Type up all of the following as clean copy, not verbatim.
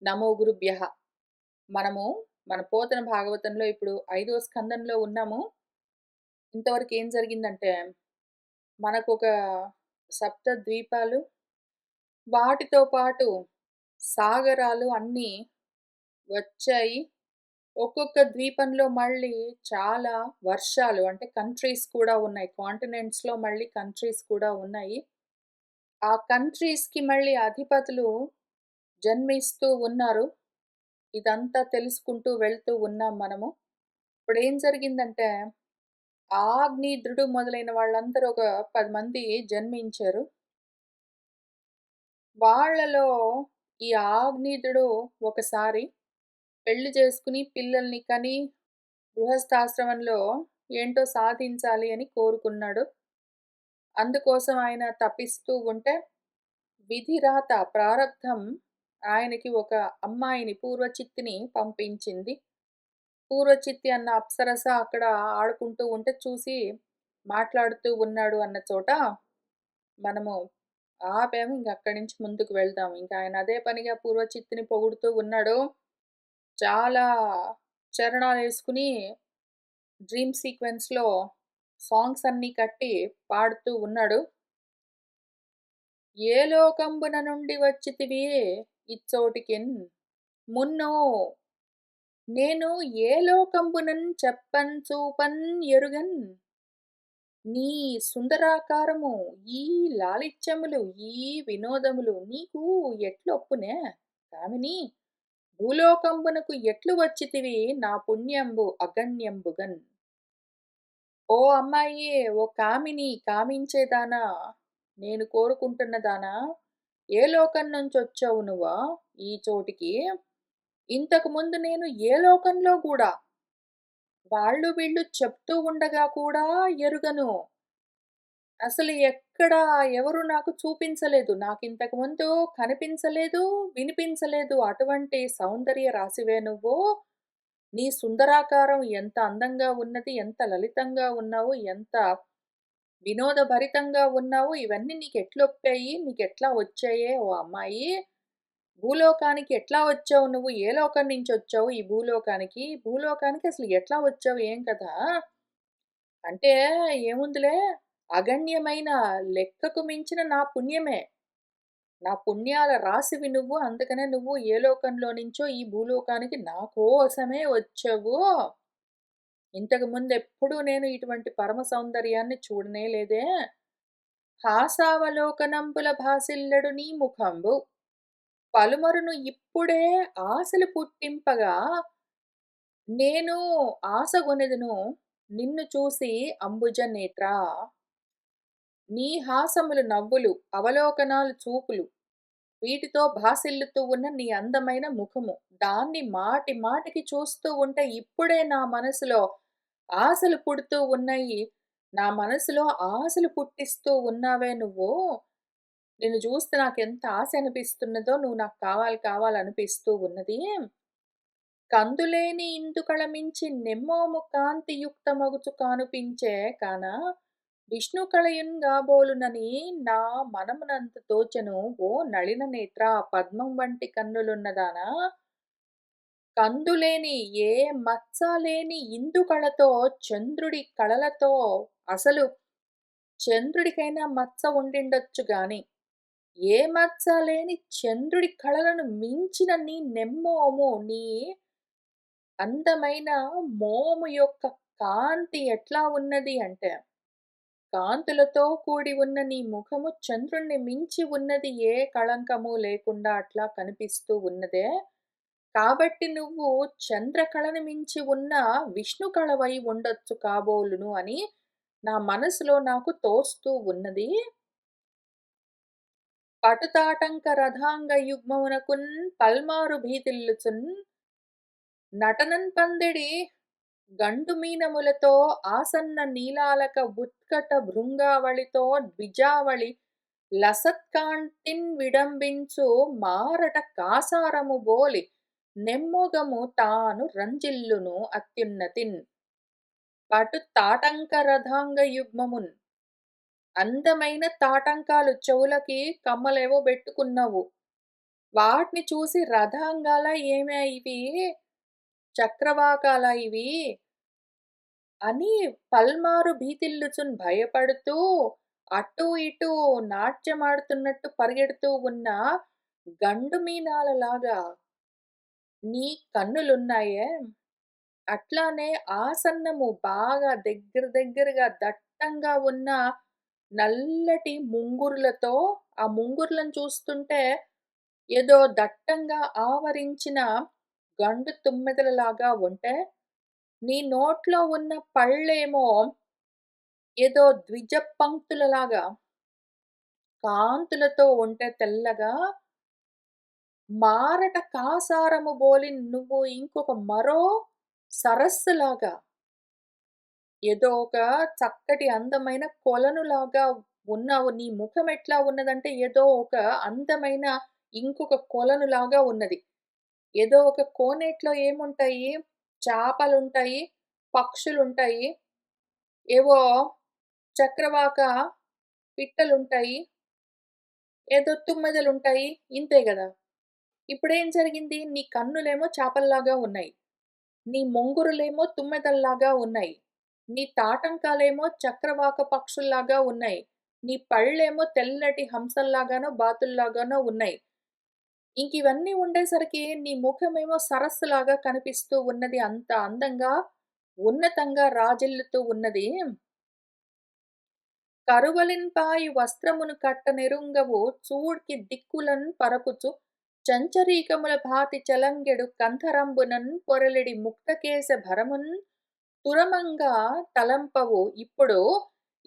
నమో గురుభ్యః. మనము మన పోతన భాగవతంలో ఇప్పుడు 5వ స్కందంలో ఉన్నాము. ఇంతవరకు ఏం జరిగిందంటే, మనకొక సప్త ద్వీపాలు, వాటితో పాటు సాగరాలు అన్నీ వచ్చాయి. ఒక్కొక్క ద్వీపంలో మళ్ళీ చాలా వర్షాలు అంటే కంట్రీస్ కూడా ఉన్నాయి. కాంటినెంట్స్‌లో మళ్ళీ కంట్రీస్ కూడా ఉన్నాయి. ఆ కంట్రీస్‌కి మళ్ళీ అధిపతులు జన్మిస్తూ ఉన్నారు. ఇదంతా తెలుసుకుంటూ వెళ్తూ ఉన్నాం మనము. ఇప్పుడేం జరిగిందంటే, ఆగ్నేయుద్రుడు మొదలైన వాళ్ళందరూ ఒక 10 మంది జన్మించారు. వాళ్ళలో ఈ ఆగ్నేయుద్రుడు ఒకసారి పెళ్లి చేసుకొని, పిల్లల్ని కని, గృహస్థాశ్రమంలో ఏంటో సాధించాలి అని కోరుకున్నాడు. అందుకోసం ఆయన తపిస్తూ ఉంటే, విధిరాత ప్రారబ్ధం ఆయనకి ఒక అమ్మాయిని పూర్వచిత్తిని పంపించింది. పూర్వచిత్తి అన్న అప్సరస అక్కడ ఆడుకుంటూ ఉంటే చూసి మాట్లాడుతూ ఉన్నాడు అన్న చోట మనము ఆపాము. ఇంక అక్కడి నుంచి ముందుకు వెళ్దాం. ఇంక ఆయన అదే పనిగా పూర్వచిత్తిని పొగుడుతూ ఉన్నాడు. చాలా చరణాలేసుకుని డ్రీమ్ సీక్వెన్స్‌లో సాంగ్స్ అన్నీ కట్టి పాడుతూ ఉన్నాడు. ఏ లోకంబున నుండి వచ్చితివి ఇచ్చోటికిన్ మున్నో నేను ఏ లోకంబునన్ చెప్పన్ చూపన్ ఎరుగన్ నీ సుందరాకారము, ఈ లాలిత్యములు, ఈ వినోదములు నీకు ఎట్లొప్పునే కామిని భూలోకంబునకు ఎట్లు వచ్చితివి నా పుణ్యంబు అగణ్యంబుగన్. ఓ అమ్మాయి, ఓ కామిని, కామించేదానా, నేను కోరుకుంటున్నదానా, ఏ లోకం నుంచొచ్చావు నువ్వా ఈ చోటికి? ఇంతకు ముందు నేను ఏ లోకంలో గూడా వాళ్ళు వీళ్ళు చెప్తూ ఉండగా కూడా ఎరుగను. అసలు ఎక్కడ ఎవరు నాకు చూపించలేదు. నాకింతకు ముందు కనిపించలేదు, వినిపించలేదు. అటువంటి సౌందర్య రాశివే నువ్వు. నీ సుందరాకారం ఎంత అందంగా ఉన్నది, ఎంత లలితంగా ఉన్నావు, ఎంత వినోదభరితంగా ఉన్నావు. ఇవన్నీ నీకెట్లొప్పాయి? నీకెట్లా వచ్చాయే ఓ అమ్మాయి? భూలోకానికి ఎట్లా వచ్చావు నువ్వు? ఏ లోకం నుంచొచ్చావు ఈ భూలోకానికి? భూలోకానికి అసలు ఎట్లా వచ్చావు? ఏం కథ? అంటే ఏముందిలే, అగణ్యమైన లెక్కకు మించిన నా పుణ్యమే. నా పుణ్యాల రాశివి నువ్వు. అందుకనే నువ్వు ఏ లోకంలో నుంచో ఈ భూలోకానికి నా కోసమే వచ్చావు. ఇంతకు ముందెప్పుడూ నేను ఇటువంటి పరమ సౌందర్యాన్ని చూడనే లేదే. హాసావలోకనంబుల భాసిల్లడు నీ ముఖంబు. పలుమరును ఇప్పుడే ఆశలు పుట్టింపగా నేను ఆశగొనెదను నిన్ను చూసి అంబుజ నేత్రా. నీ హాసములు నవ్వులు, అవలోకనాలు చూపులు, వీటితో భాసిల్లుతూ ఉన్న నీ అందమైన ముఖము. దాన్ని మాటి మాటికి చూస్తూ ఉంటే ఇప్పుడే నా మనసులో ఆశలు పుడుతూ ఉన్నాయి. నా మనసులో ఆశలు పుట్టిస్తూ ఉన్నావే నువ్వు. నిన్ను చూస్తే నాకెంత ఆశ అనిపిస్తున్నదో, నువ్వు నాకు కావాలి కావాలనిపిస్తూ ఉన్నది. కందులేని ఇందుకళమించి నెమ్మోము కాంతియుక్తమగుచు కానుపించే కాన విష్ణు కళయున్ గాబోలునని నా మనమునంత తోచెను ఓ నళిన నేత్ర. పద్మం వంటి కన్నులున్నదానా, కందులేని ఏ మచ్చ లేని ఇందు కళతో, చంద్రుడి కళలతో, అసలు చంద్రుడికైనా మచ్చ ఉండిండొచ్చు గాని ఏ మచ్చ లేని చంద్రుడి కళలను మించిన నీ నెమ్మోము, నీ అందమైన మోము యొక్క కాంతి ఎట్లా ఉన్నది అంటే, కాంతులతో కూడి ఉన్న నీ ముఖము చంద్రుణ్ణి మించి ఉన్నది. ఏ కళంకము లేకుండా అట్లా కనిపిస్తూ ఉన్నదే. కాబట్టి నువ్వు చంద్రకళను మించి ఉన్న విష్ణు కళవై ఉండొచ్చు కాబోలును అని నా మనసులో నాకు తోస్తూ ఉన్నది. పటుతాటంక రథాంగ యుగ్మమునకున్ పల్మారు భీతిల్లుచున్ నటనన్ పందిడి గండుమీనములతో ఆసన్న నీలాలక ఉత్కట భృంగావళితో ద్విజావళి లసత్కాంతిన్ విడంబించు మారట కాసారము బోలి నెమ్మొగము తాను రంజిల్లును అత్యున్నతిన్. పటు తాటంక రథాంగ యుగ్మమున్, అందమైన తాటంకాలు చెవులకి కమ్మలేవో బెట్టుకున్నావు. వాటిని చూసి రథాంగాలా ఏమే ఇవి? చక్రవాకాలా ఇవి? అని పల్మారు భీతిల్లుచున్ భయపడుతూ అటూ ఇటూ నాట్యమాడుతున్నట్టు పరిగెడుతూ ఉన్న గండు మీనాలలాగా నీ కన్నులున్నాయే, అట్లానే ఆసన్నము బాగా దగ్గరగా దట్టంగా ఉన్న నల్లటి ముంగురులతో, ఆ ముంగురులను చూస్తుంటే ఏదో దట్టంగా ఆవరించిన గండు తుమ్మెదలలాగా ఉంటే, నీ నోట్లో ఉన్న పళ్ళేమో ఏదో ద్విజ పంక్తులలాగా కాంతులతో ఉంటే తెల్లగా, మారట కాసారము బోలి నువ్వు ఇంకొక మరో సరస్సులాగా, ఏదో ఒక చక్కటి అందమైన కొలనులాగా ఉన్నావు. నీ ముఖం ఎట్లా ఉన్నదంటే ఏదో ఒక అందమైన ఇంకొక కొలనులాగా ఉన్నది. ఏదో ఒక కోనేట్లో ఏముంటాయి? చేపలుంటాయి, పక్షులుంటాయి, ఏవో చక్రవాక పిట్టలుంటాయి, ఏదో తుమ్మెదలుంటాయి. ఇంతే గదా! ఇప్పుడేం జరిగింది? నీ కన్నులేమో చేపల్లాగా ఉన్నాయి. నీ మొంగురులేమో తుమ్మెదల్లాగా ఉన్నాయి. నీ తాటంకాలేమో చక్రవాక పక్షుల్లాగా ఉన్నాయి. నీ పళ్ళేమో తెల్లటి హంసల్లాగానో, బాతుల్లాగానో ఉన్నాయి. ఇంకివన్నీ ఉండేసరికి నీ ముఖమేమో సరస్సులాగా కనిపిస్తూ ఉన్నది. అంత అందంగా, ఉన్నతంగా రాజిల్లుతూ ఉన్నది. కరువలిన్పాయి వస్త్రమును కట్ట నెరుంగవు చూడ్కి దిక్కులన్ పరపుచు చంచరీకముల భాతి చలంగెడు కంఠరంబునన్ పొరలిడి ముక్తకేశ భరమున్ తురమంగా తలంపవు ఇప్పుడు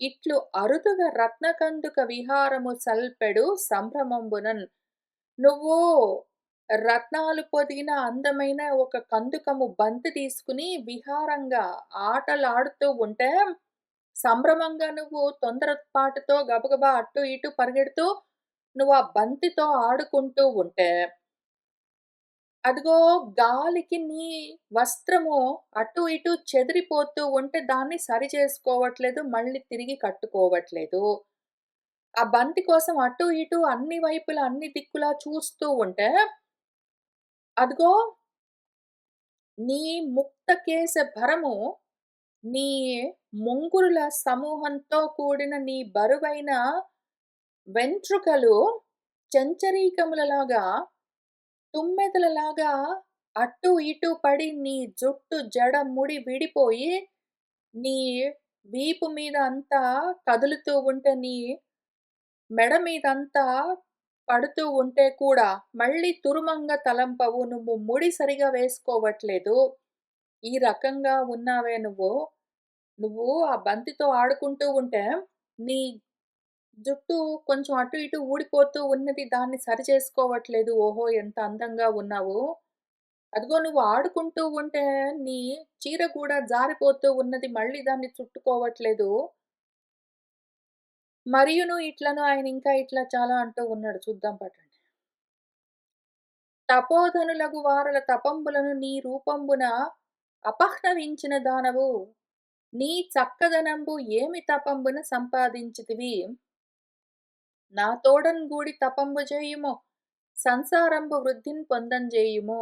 ఇట్లు అరుదుగ రత్నకందుక విహారము సల్పెడు సంభ్రమంబునన్. నువ్వు రత్నాలు పొదిగిన అందమైన ఒక కందుకము బంతి తీసుకుని విహారంగా ఆటలాడుతూ ఉంటే, సంభ్రమంగా నువ్వు తొందరపాటుతో గబగబా అటు ఇటు పరిగెడుతూ నువ్వు ఆ బంతితో ఆడుకుంటూ ఉంటే, అదిగో గాలికి నీ వస్త్రము అటు ఇటు చెదిరిపోతూ ఉంటే దాన్ని సరిచేసుకోవట్లేదు. మళ్ళీ తిరిగి కట్టుకోవట్లేదు. ఆ బంతి కోసం అటు ఇటు అన్ని వైపులా, అన్ని దిక్కులా చూస్తూ ఉంటే, అదిగో నీ ముక్తకేశ భరము, నీ ముంగురుల సమూహంతో కూడిన నీ బరువైన వెంట్రుకలు చెంచరీకములలాగా, తుమ్మెదలలాగా అటు ఇటు పడి నీ జుట్టు జడ ముడి విడిపోయి, నీ వీపు మీద అంతా కదులుతూ ఉంటే, నీ మెడ మీదంతా పడుతూ ఉంటే కూడా మళ్ళీ తురుమంగా తలంపవు. నువ్వు ముడి సరిగా వేసుకోవట్లేదు. ఈ రకంగా ఉన్నావే నువ్వు. నువ్వు ఆ బంతితో ఆడుకుంటూ ఉంటే, నీ జుట్టు కొంచెం అటు ఇటు ఊడిపోతూ ఉన్నది. దాన్ని సరిచేసుకోవట్లేదు. ఓహో! ఎంత అందంగా ఉన్నావు. అదిగో నువ్వు ఆడుకుంటూ ఉంటే నీ చీర కూడా జారిపోతూ ఉన్నది. మళ్ళీ దాన్ని చుట్టుకోవట్లేదు. మరియును ఇట్లను ఆయన ఇంకా ఇట్లా చాలా అంటూ ఉన్నాడు. చూద్దాం పట్టండి. తపోధనులగు వారల తపంబులను నీ రూపంబున అపహ్నవించిన దానవు. నీ చక్కదనంబు ఏమి తపంబున సంపాదించితివి. నా తోడన్ గూడి తపంబు చేయుము. సంసారంబు వృద్ధిన్ పొందంజేయుము.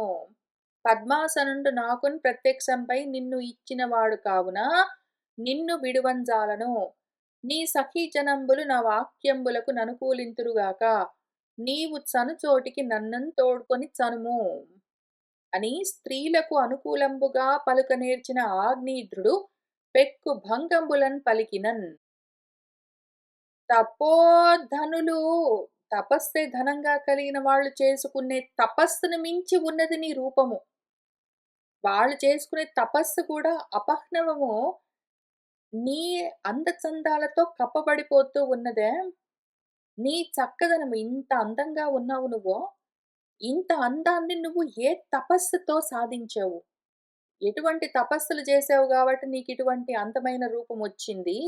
పద్మాసనుండు నాకున్ ప్రత్యక్షంపై నిన్ను ఇచ్చినవాడు కావున నిన్ను విడువంజాలను. నీ సఖీజనంబులు నా వాక్యంబులకు ననుకూలింతురుగాక. నీవు చనుచోటికి నన్నన్ తోడ్కొని చనుము అని స్త్రీలకు అనుకూలంబుగా పలుక నేర్చిన ఆగ్నేయుద్రుడు పెక్కు భంగంబులన్ పలికినన్. తపోధనులు, తపస్సే ధనంగా కలిగిన వాళ్ళు చేసుకునే తపస్సును మించి ఉన్నది నీ రూపము. వాళ్ళు చేసుకునే తపస్సు కూడా అపహ్నవము. నీ అందచందాలతో కప్పబడిపోతూ ఉన్నదే. నీ చక్కదనం ఇంత అందంగా ఉన్నావు నువ్వు. ఇంత అందాన్ని నువ్వు ఏ తపస్సుతో సాధించావు? ఎటువంటి తపస్సులు చేసావు గాబట్టి నీకిటువంటి అందమైన రూపమొచ్చింది.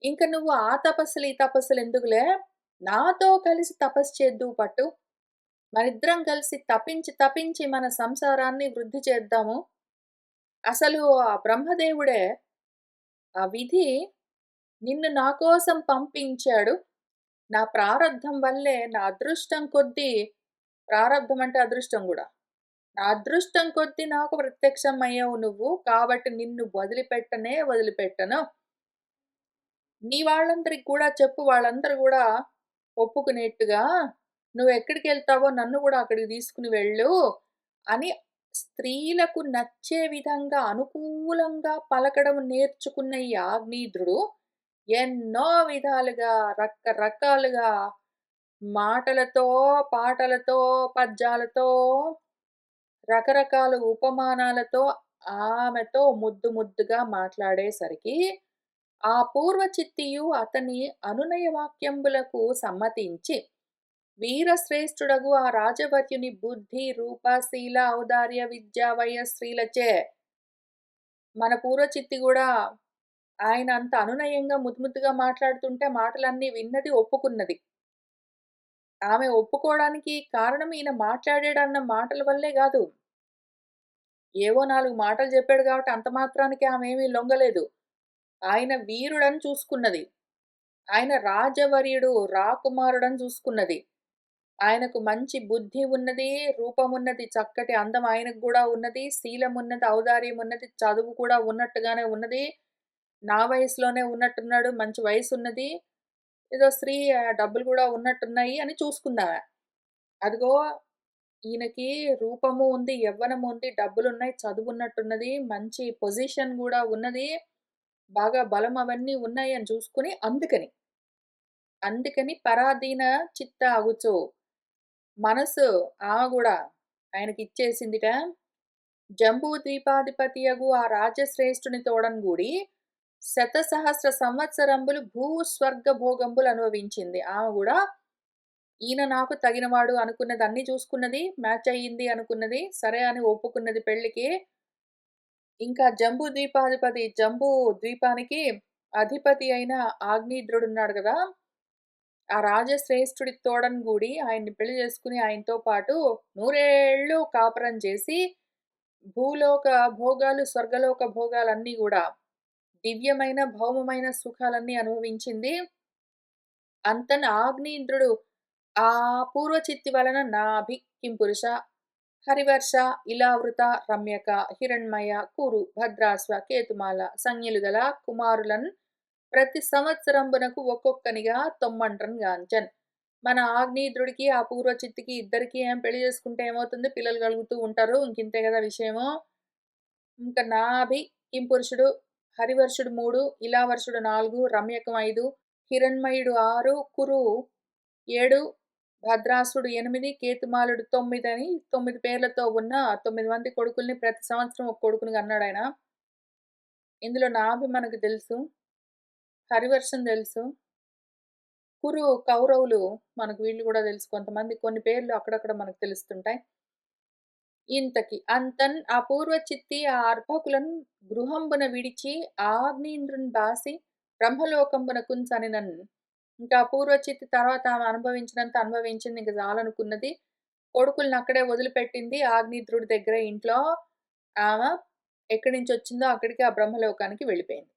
ఇంక నువ్వు ఆ తపస్సులు, ఈ తపస్సులెందుకులే, నాతో కలిసి తపస్సు చేద్దువు పట్టు. మనిద్దరం కలిసి తపించి మన సంసారాన్ని వృద్ధి చేద్దాము. అసలు ఆ బ్రహ్మదేవుడే, ఆ విధి నిన్ను నా కోసం పంపించాడు. నా ప్రారబ్ధం వల్లే, నా అదృష్టం కొద్దీ ప్రారబ్ధం అంటే అదృష్టం గూడా. నా అదృష్టం కొద్దీ నాకు ప్రత్యక్షమయ్యావు నువ్వు. కాబట్టి నిన్ను వదిలిపెట్టనే వదిలిపెట్టను. నీ వాళ్ళందరికి కూడా చెప్పు. వాళ్ళందరూ గూడా ఒప్పుకునేట్టుగా నువ్వెక్కడికెళ్తావో నన్ను గూడా అక్కడికి తీసుకొని వెళ్ళు అని స్త్రీలకు నచ్చే విధంగా అనుకూలంగా పలకడం నేర్చుకున్న ఈ ఆగ్నేయుద్రుడు ఎన్నో విధాలుగా రకరకాలుగా మాటలతో, పాటలతో, పద్యాలతో, రకరకాల ఉపమానాలతో ఆమెతో ముద్దు ముద్దుగా మాట్లాడేసరికి, ఆ పూర్వచిత్తియు అతని అనునయ వాక్యంబులకు సమ్మతించి, వీరశ్రేష్ఠుడగు ఆ రాజవర్యుని బుద్ధి, రూప, శీల, ఔదార్య, విద్య, వయస్సులచే మన పూర్వచిత్తి గూడా ఆయన అంత అనునయంగా ముద్దు ముద్దుగా మాట్లాడుతుంటే మాటలన్నీ విన్నది, ఒప్పుకున్నది. ఆమె ఒప్పుకోవడానికి కారణం ఈయన మాట్లాడాడన్న మాటల వల్లే గాదు. ఏవో 4 మాటలు చెప్పాడు కాబట్టి అంత మాత్రానికి ఆమేమి లొంగలేదు. ఆయన వీరుడని చూసుకున్నది. ఆయన రాజవర్యుడు, రాకుమారుడని చూసుకున్నది. ఆయనకు మంచి బుద్ధి ఉన్నది, రూపమున్నది, చక్కటి అందం ఆయనకు గూడా ఉన్నది, శీలమున్నది, ఔదార్యం ఉన్నది, చదువు కూడా ఉన్నట్టుగానే ఉన్నది. నా వయసులోనే ఉన్నట్టున్నాడు, మంచి వయసున్నది. ఏదో స్త్రీ డబ్బులు గూడా ఉన్నట్టున్నాయి అని చూసుకుందామె. అదిగో ఈయనకి రూపము ఉంది, యవ్వనము ఉంది, డబ్బులున్నాయి, చదువున్నట్టున్నది, మంచి పొజిషన్ గూడా ఉన్నది, బాగా బలం అవన్నీ ఉన్నాయి అని చూసుకొని అందుకని పరాధీన చిత్త అగుచు మనసు ఆమె గూడా ఆయనకిచ్చేసిందిట. జంబూ ద్వీపాధిపతియగు ఆ రాజశ్రేష్ఠుని తోడన్గూడి శతసహస్ర సంవత్సరంబులు భూస్వర్గ భోగంబులు అనుభవించింది. ఆమె గూడా ఈయన నాకు తగినవాడు అనుకున్నది, అన్నీ చూసుకున్నది, మ్యాచ్ అయ్యింది అనుకున్నది. సరే అని ఒప్పుకున్నది పెళ్ళికి. ఇంకా జంబూ ద్వీపానికి అధిపతి అయిన ఆగ్నేయుద్రుడున్నాడు గదా! ఆ రాజశ్రేష్ఠుడి తోడన్గూడి ఆయన్ని పెళ్లి చేసుకొని ఆయనతో పాటు నూరేళ్ళు కాపురం చేసి భూలోక భోగాలు, స్వర్గలోక భోగాలన్నీ గూడా దివ్యమైన, భౌమమైన సుఖాలన్నీ అనుభవించింది. అంతన ఆగ్నేయింద్రుడు ఆ పూర్వచిత్తి వలన నాభి కింపురుష, హరివర్ష, ఇలావృత, రమ్యక, హిరణ్మయ, కురు, భద్రాశ్వ, కేతుమాల సంజ్ఞలు గల కుమారులన్ ప్రతి సంవత్సరంబునకు ఒక్కొక్కనిగా తొమ్మండ్రన్ గాంచన్. మన ఆగ్నేయుద్రుడికి, ఆ పూర్వచిత్తికి ఇద్దరికి ఏం పెళ్లి చేసుకుంటే ఏమవుతుంది? పిల్లలు కలుగుతూ ఉంటారు. ఇంకింతే గదా విషయము. ఇంక నాభి కింపురుషుడు, హరివర్షుడు 3, ఇలావర్షుడు 4, రమ్యకం 5, హిరణ్మయుడు 6, కురు 7, భద్రాసుడు 8, కేతుమాలుడు 9 అని 9 పేర్లతో ఉన్న 9 మంది కొడుకుల్ని ప్రతి సంవత్సరం ఒక కొడుకుని కన్నాడాయన. ఇందులో నాభి మనకు తెలుసు. హరివర్షం తెలుసు. కురు కౌరవులు మనకు వీళ్ళు గూడా తెలుసు. కొంతమంది కొన్ని పేర్లు అక్కడక్కడ మనకు తెలుస్తుంటాయి. ఇంతకి అంతన్ ఆ పూర్వచిత్తి ఆ అర్భకులను గృహంబున విడిచి ఆగ్నేంద్రుని బాసి బ్రహ్మలోకంబున కుంచనినన్. ఇంకా పూర్వచిత్తి తర్వాత ఆమె అనుభవించినంత అనుభవించింది. ఇంక చాలనుకున్నది. కొడుకుల్ని అక్కడే వదిలిపెట్టింది. ఆగ్నేయుద్రుడి దగ్గరే ఇంట్లో. ఆమె ఎక్కడి నుంచొచ్చిందో అక్కడికి ఆ బ్రహ్మలోకానికి వెళ్ళిపోయింది.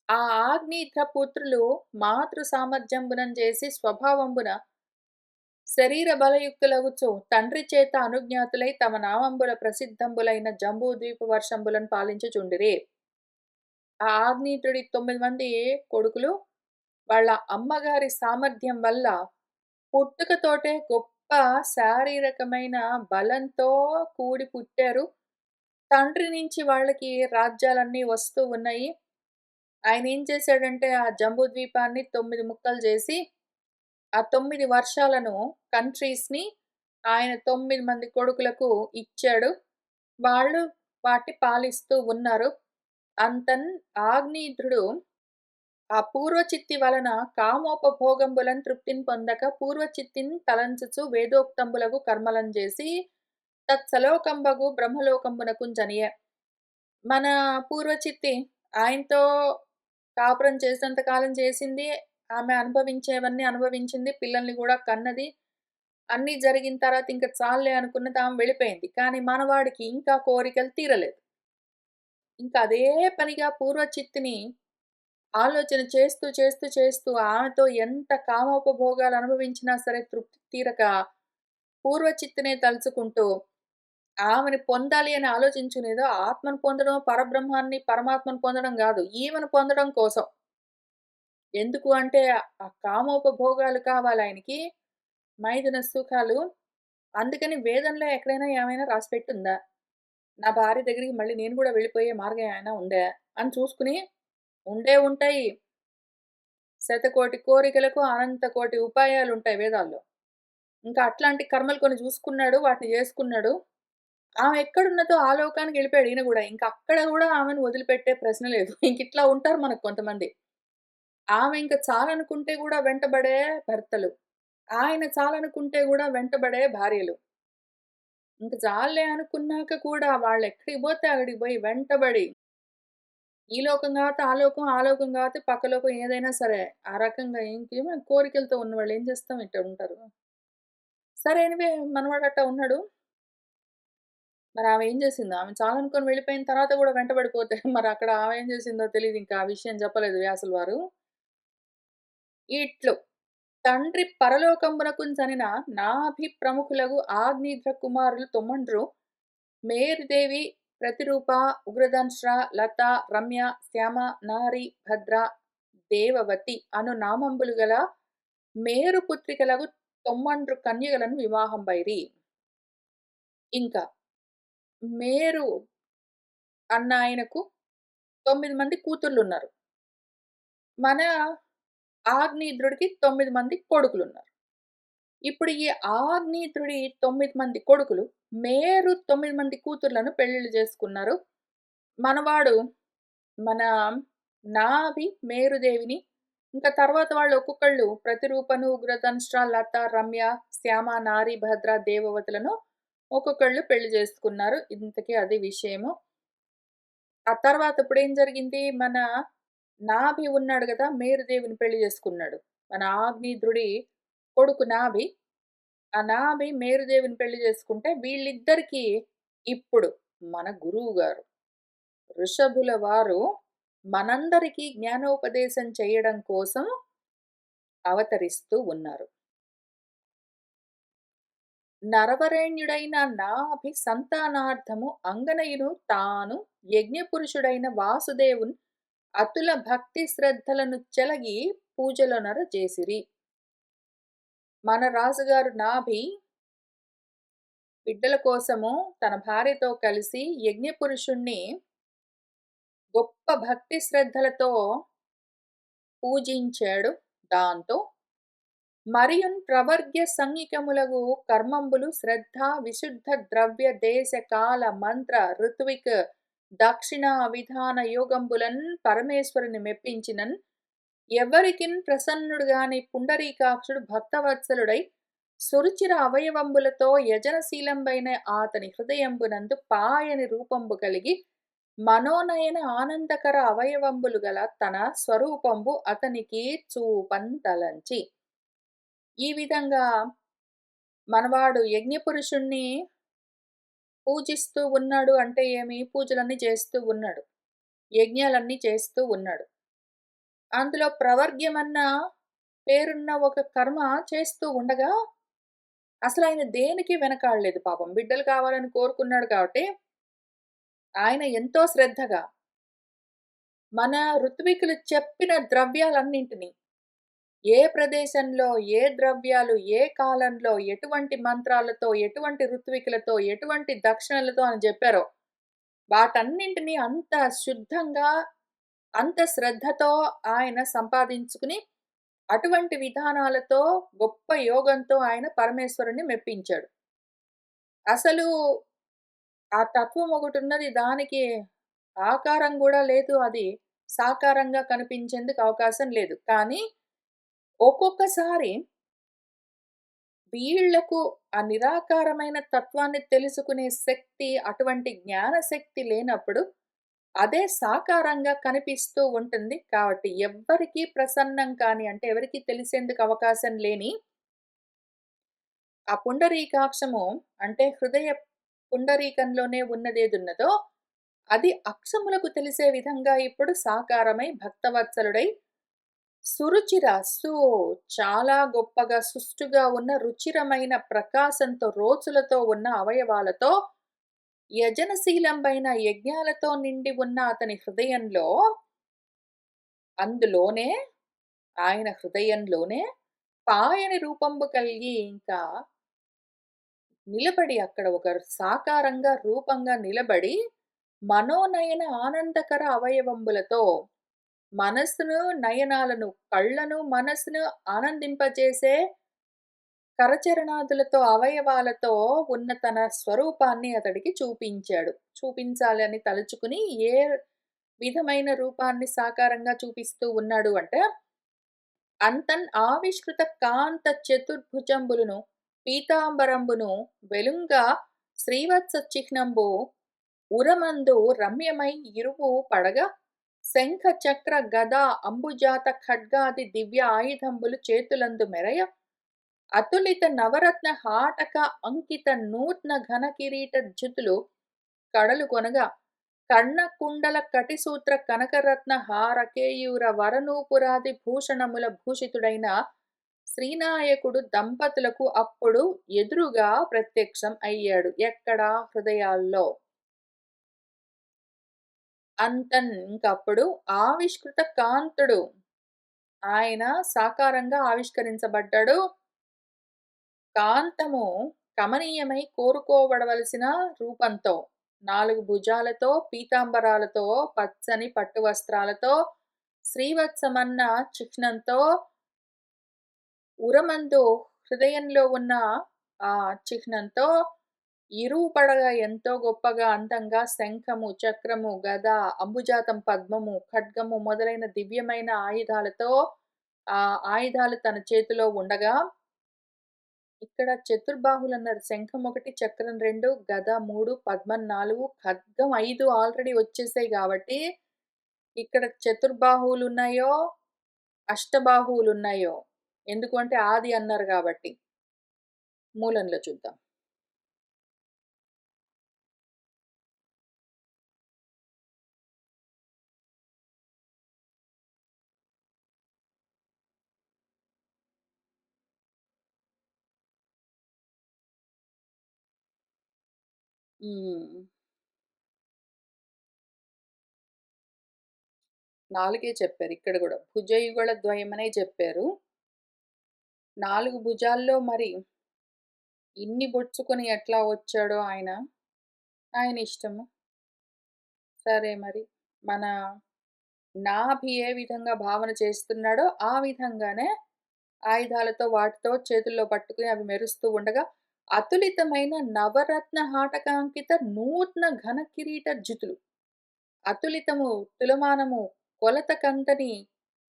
ఆ ఆగ్నేయిద్ర పుత్రులు మాతృ సామర్థ్యంబునం చేసి స్వభావంబున శరీర బలయుక్తులగుచు తండ్రి చేత అనుజ్ఞాతులై తమ నామంబుల ప్రసిద్ధంబులైన జంబూద్వీప వర్షంబులను పాలించుచుండిరి. ఆ ఆగ్నేయుడి 9 మంది కొడుకులు వాళ్ళ అమ్మగారి సామర్థ్యం వల్ల పుట్టుకతోటే గొప్ప శారీరకమైన బలంతో కూడి పుట్టారు. తండ్రి నుంచి వాళ్ళకి రాజ్యాలన్నీ వస్తూ ఉన్నాయి. ఆయనేం చేశాడంటే ఆ జంబూద్వీపాన్ని 9 ముక్కలు చేసి ఆ 9 వర్షాలను కంట్రీస్‌ని ఆయన 9 మంది కొడుకులకు ఇచ్చాడు. వాళ్ళు వాటిని పాలిస్తూ ఉన్నారు. అంతన్ ఆగ్నేయుద్రుడు ఆ పూర్వచిత్తి వలన కామోపభోగంబులను తృప్తిని పొందక పూర్వచిత్తిని తలంచుచు వేదోక్తంబులగు కర్మలను చేసి తత్సలోకంబగు బ్రహ్మలోకంబునకుంజనియే. మన పూర్వచిత్తి ఆయనతో కాపురం చేసినంత కాలం చేసింది. ఆమె అనుభవించేవన్నీ అనుభవించింది. పిల్లల్ని గూడా కన్నది. అన్నీ జరిగిన తర్వాత ఇంక చాలులే అనుకున్నది. ఆమె వెళ్ళిపోయింది. కానీ మనవాడికి ఇంకా కోరికలు తీరలేదు. ఇంక అదే పనిగా పూర్వచిత్తిని ఆలోచన చేస్తూ, చేస్తూ, చేస్తూ ఆమెతో ఎంత కామోపభోగాలు అనుభవించినా సరే తృప్తి తీరక పూర్వచిత్తునే తలుచుకుంటూ ఆమెని పొందాలి అని ఆలోచించునేదో ఆత్మను పొందడం, పరబ్రహ్మాన్ని, పరమాత్మను పొందడం గాదు. ఈమెను పొందడం కోసం. ఎందుకు అంటే ఆ కామోపభోగాలు కావాలాయనకి. మైథున సుఖాలు. అందుకని వేదంలో ఎక్కడైనా ఏమైనా రాసిపెట్టుందా? నా భార్య దగ్గరికి మళ్ళీ నేను గూడా వెళ్ళిపోయే మార్గం ఏమైనా ఉందా? అని చూసుకొని ఉండే ఉంటాయి. శతకోటి కోరికలకు అనంత కోటి ఉపాయాలుంటాయి వేదాల్లో. ఇంకా అట్లాంటి కర్మలు కొన్ని జూసుకున్నాడు. వాటిని జేసుకున్నాడు. ఆమె ఎక్కడున్నదో ఆ లోకానికెళ్ళిపోయాడు ఈయన గూడా. ఇంక అక్కడ గూడా ఆమెను వదిలిపెట్టే ప్రశ్న లేదు. ఇంకిట్లా ఉంటారు మనకు కొంతమంది. ఆమె ఇంక చాలనుకుంటే గూడా వెంటబడే భర్తలు. ఆయన చాలనుకుంటే గూడా వెంటబడే భార్యలు. ఇంక చాల్లే అనుకున్నాక కూడా వాళ్ళెక్కడికి పోతే అక్కడికి పోయి వెంటబడి ఈ లోకం గాకపోతే ఆ లోకం, ఆ లోకం గాకపోతే పక్క లోకం ఏదైనా సరే. ఆ రకంగా ఇంకేమైనా కోరికలతో ఉన్నవాళ్ళు ఏం చేస్తాం ఇట్ట ఉంటారు. సరే ఎనివే మనవాడు అట్టా ఉన్నాడు. మరి ఆమె ఏం చేసిందో? ఆమె చాలనుకోని వెళ్ళిపోయిన తర్వాత గూడా వెంటబడిపోతే మరక్కడ ఆమె ఏం చేసిందో తెలీదింకా. ఆ విషయం చెప్పలేదు వ్యాసుల వారు. ఇట్లు తండ్రి పరలోకంబునకున్ నాభి ప్రముఖులగు ఆగ్నేధ్ర కుమారులు తొమ్మండ్రు మేరుదేవి ప్రతిరూప ఉగ్రదంశ్ర లత రమ్య శ్యామ నారి భద్ర దేవవతి అను నామంబులు గల మేరు పుత్రికలగు తొమ్మండ్రు కన్యగలను వివాహం బైరి. ఇంకా మేరు అన్న ఆయనకు 9 మంది కూతుర్లున్నారు. మన ఆగ్నేయుద్రుడికి 9 మంది కొడుకులున్నారు. ఇప్పుడు ఈ ఆగ్నేయుద్రుడి 9 మంది కొడుకులు, మేరు 9 మంది కూతుర్లను పెళ్లిళ్లు చేసుకున్నారు. మనవాడు మన నాభి మేరుదేవిని, ఇంకా తర్వాత వాళ్ళు ఒక్కొక్కళ్ళు ప్రతిరూపను, ఉగ్రదంష్ట్ర, లత, రమ్య, శ్యామ, నారి, భద్ర, దేవవతులను ఒక్కొక్కళ్ళు పెళ్లి చేసుకున్నారు. ఇంతకీ అది విషయము. ఆ తర్వాత ఇప్పుడేం జరిగింది? మన నాభి ఉన్నాడు గదా! మేరుదేవిని పెళ్లి చేసుకున్నాడు. మన ఆగ్నేయుద్రుడి కొడుకు నాభి. ఆ నాభి మేరుదేవిని పెళ్లి చేసుకుంటే వీళ్ళిద్దరికీ ఇప్పుడు మన గురువుగారు ఋషభుల వారు మనందరికీ జ్ఞానోపదేశం చేయడం కోసం అవతరిస్తూ ఉన్నారు. నరవరేణ్యుడైన నాభి సంతానార్థము అంగనయును తాను యజ్ఞపురుషుడైన వాసుదేవున్ అతుల భక్తి శ్రద్ధలను చెలగి పూజలొనర చేసిరి. మన రాజుగారు నాభి బిడ్డల కోసము తన భార్యతో కలిసి యజ్ఞపురుషుణ్ణి గొప్ప భక్తి శ్రద్ధలతో పూజించాడు. దాంతో మరియున్ ప్రవర్గ్య సంజ్ఞికములగు కర్మంబులు శ్రద్ధ విశుద్ధ ద్రవ్య దేశ కాల మంత్ర ఋత్విక్ దక్షిణ విధాన యోగంబులన్ పరమేశ్వరుని మెప్పించినన్ ఎవరికిన్ ప్రసన్నుడుగాని పుండరీకాక్షుడు భక్తవత్సలుడై సురుచిర అవయవంబులతో యజనశీలంబైన ఆతని హృదయంబునందు పాయని రూపంబు కలిగి మనోనయన ఆనందకర అవయవంబులు గల తన స్వరూపంబు అతనికి చూపంతలంచి. ఈ విధంగా మనవాడు యజ్ఞపురుషుణ్ణి పూజిస్తూ ఉన్నాడు అంటే ఏమి? పూజలన్నీ చేస్తూ ఉన్నాడు. యజ్ఞాలన్నీ చేస్తూ ఉన్నాడు. అందులో ప్రవర్గ్యమన్న పేరున్న ఒక కర్మ చేస్తూ ఉండగా అసలాయన దేనికి వెనకాడలేదు పాపం. బిడ్డలు కావాలని కోరుకున్నాడు కాబట్టి ఆయన ఎంతో శ్రద్ధగా మన ఋత్వికులు చెప్పిన ద్రవ్యాలన్నింటినీ ఏ ప్రదేశంలో, ఏ ద్రవ్యాలు, ఏ కాలంలో, ఎటువంటి మంత్రాలతో, ఎటువంటి ఋత్వికులతో, ఎటువంటి దక్షిణలతో అని జెప్పారో, వాటన్నింటిని అంత శుద్ధంగా, అంత శ్రద్ధతో ఆయన సంపాదించుకుని, అటువంటి విధానాలతో, గొప్ప యోగంతో ఆయన పరమేశ్వరుడిని మెప్పించాడు. అసలు ఆ తత్వం ఒకటున్నది. దానికి ఆకారం గూడా లేదు. అది సాకారంగా కనిపించేందుకు అవకాశం లేదు. కానీ ఒక్కొక్కసారి వీళ్ళకు ఆ నిరాకారమైన తత్వాన్ని తెలుసుకునే శక్తి, అటువంటి జ్ఞాన శక్తి లేనప్పుడు, అదే సాకారంగా కనిపిస్తూ ఉంటుంది. కాబట్టి ఎవ్వరికీ ప్రసన్నం కాని అంటే ఎవరికీ తెలిసేందుకు అవకాశం లేని ఆ పుండరీకాక్షము అంటే హృదయ పుండరీకంలోనే ఉన్నదేదున్నదో అది అక్షములకు తెలిసే విధంగా ఇప్పుడు సాకారమై భక్తవత్సలుడై సురుచిర సు చాలా గొప్పగా సుష్టుగా ఉన్న రుచిరమైన ప్రకాశంతో రోచులతో ఉన్న అవయవాలతో యజనశీలంబైన యజ్ఞాలతో నిండి ఉన్న అతని హృదయంలో అందులోనే ఆయన హృదయంలోనే పాయని రూపంబు కలిగి ఇంకా నిలబడి అక్కడ ఒక సాకారంగా రూపంగా నిలబడి మనోనయన ఆనందకర అవయవంబులతో మనస్సును నయనాలను కళ్ళను మనస్సును ఆనందింపజేసే కరచరణాదులతో అవయవాలతో ఉన్న తన స్వరూపాన్ని అతడికి చూపించాడు. చూపించాలని తలుచుకుని ఏ విధమైన రూపాన్ని సాకారంగా చూపిస్తూ ఉన్నాడు అంటే, అంతన్ ఆవిష్కృత కాంత చతుర్భుజంబులును పీతాంబరంబును వెలుంగా శ్రీవత్స చిహ్నంబు ఉరమందు రమ్యమై ఇరువు పడగా శంఖ చక్ర గద అంబుజాత ఖడ్గాది దివ్య ఆయుధంబులు చేతులందు మెరయ అతులిత నవరత్న హాటక అంకిత నూత్న ఘన కిరీట జ్యుతులు కడలు కొనగా కర్ణ కుండల కటిసూత్ర కనకరత్న హారకేయూర వరనూపురాది భూషణముల భూషితుడైన శ్రీనాయకుడు దంపతులకు అప్పుడు ఎదురుగా ప్రత్యక్షం అయ్యాడు. ఎక్కడా? హృదయాల్లో. అంతన్ ఇంకప్పుడు ఆవిష్కృత కాంతుడు ఆయన సాకారంగా ఆవిష్కరించబడ్డాడు. కాంతము కమనీయమై కోరుకోబడవలసిన రూపంతో 4 భుజాలతో పీతాంబరాలతో పచ్చని పట్టు వస్త్రాలతో శ్రీవత్సమన్న చిహ్నంతో ఉరమందు హృదయంలో ఉన్న ఆ చిహ్నంతో ఇరువుపడగా ఎంతో గొప్పగా అందంగా శంఖము చక్రము గద అంబుజాతం పద్మము ఖడ్గము మొదలైన దివ్యమైన ఆయుధాలతో ఆ ఆయుధాలు తన చేతిలో ఉండగా ఇక్కడ చతుర్బాహులన్నారు. శంఖం 1, చక్రం 2, గద 3, పద్మం 4, ఖడ్గం 5 ఆల్రెడీ వచ్చేసాయి గాబట్టి, ఇక్కడ చతుర్బాహువులున్నాయో, అష్టబాహువులున్నాయో. ఎందుకు అంటే ఆది అన్నారు గాబట్టి. మూలంలో చూద్దాం. హ్మ్. 4 చెప్పారు ఇక్కడ గూడా. భుజయుగళ ద్వయమనే చెప్పారు. 4 భుజాల్లో మరి ఇన్ని బొడ్చుకొని ఎట్లా వచ్చాడో ఆయన, ఆయన ఇష్టము. సరే మరి. మన నాభి ఏ విధంగా భావన చేస్తున్నాడో ఆ విధంగానే ఆయుధాలతో వాటితో చేతుల్లో పట్టుకుని అవి మెరుస్తూ ఉండగా అతులితమైన నవరత్న హాటకాంకిత నూత్న ఘన కిరీట జ్యుతులు అతులితము తులమానము కొలత కంతని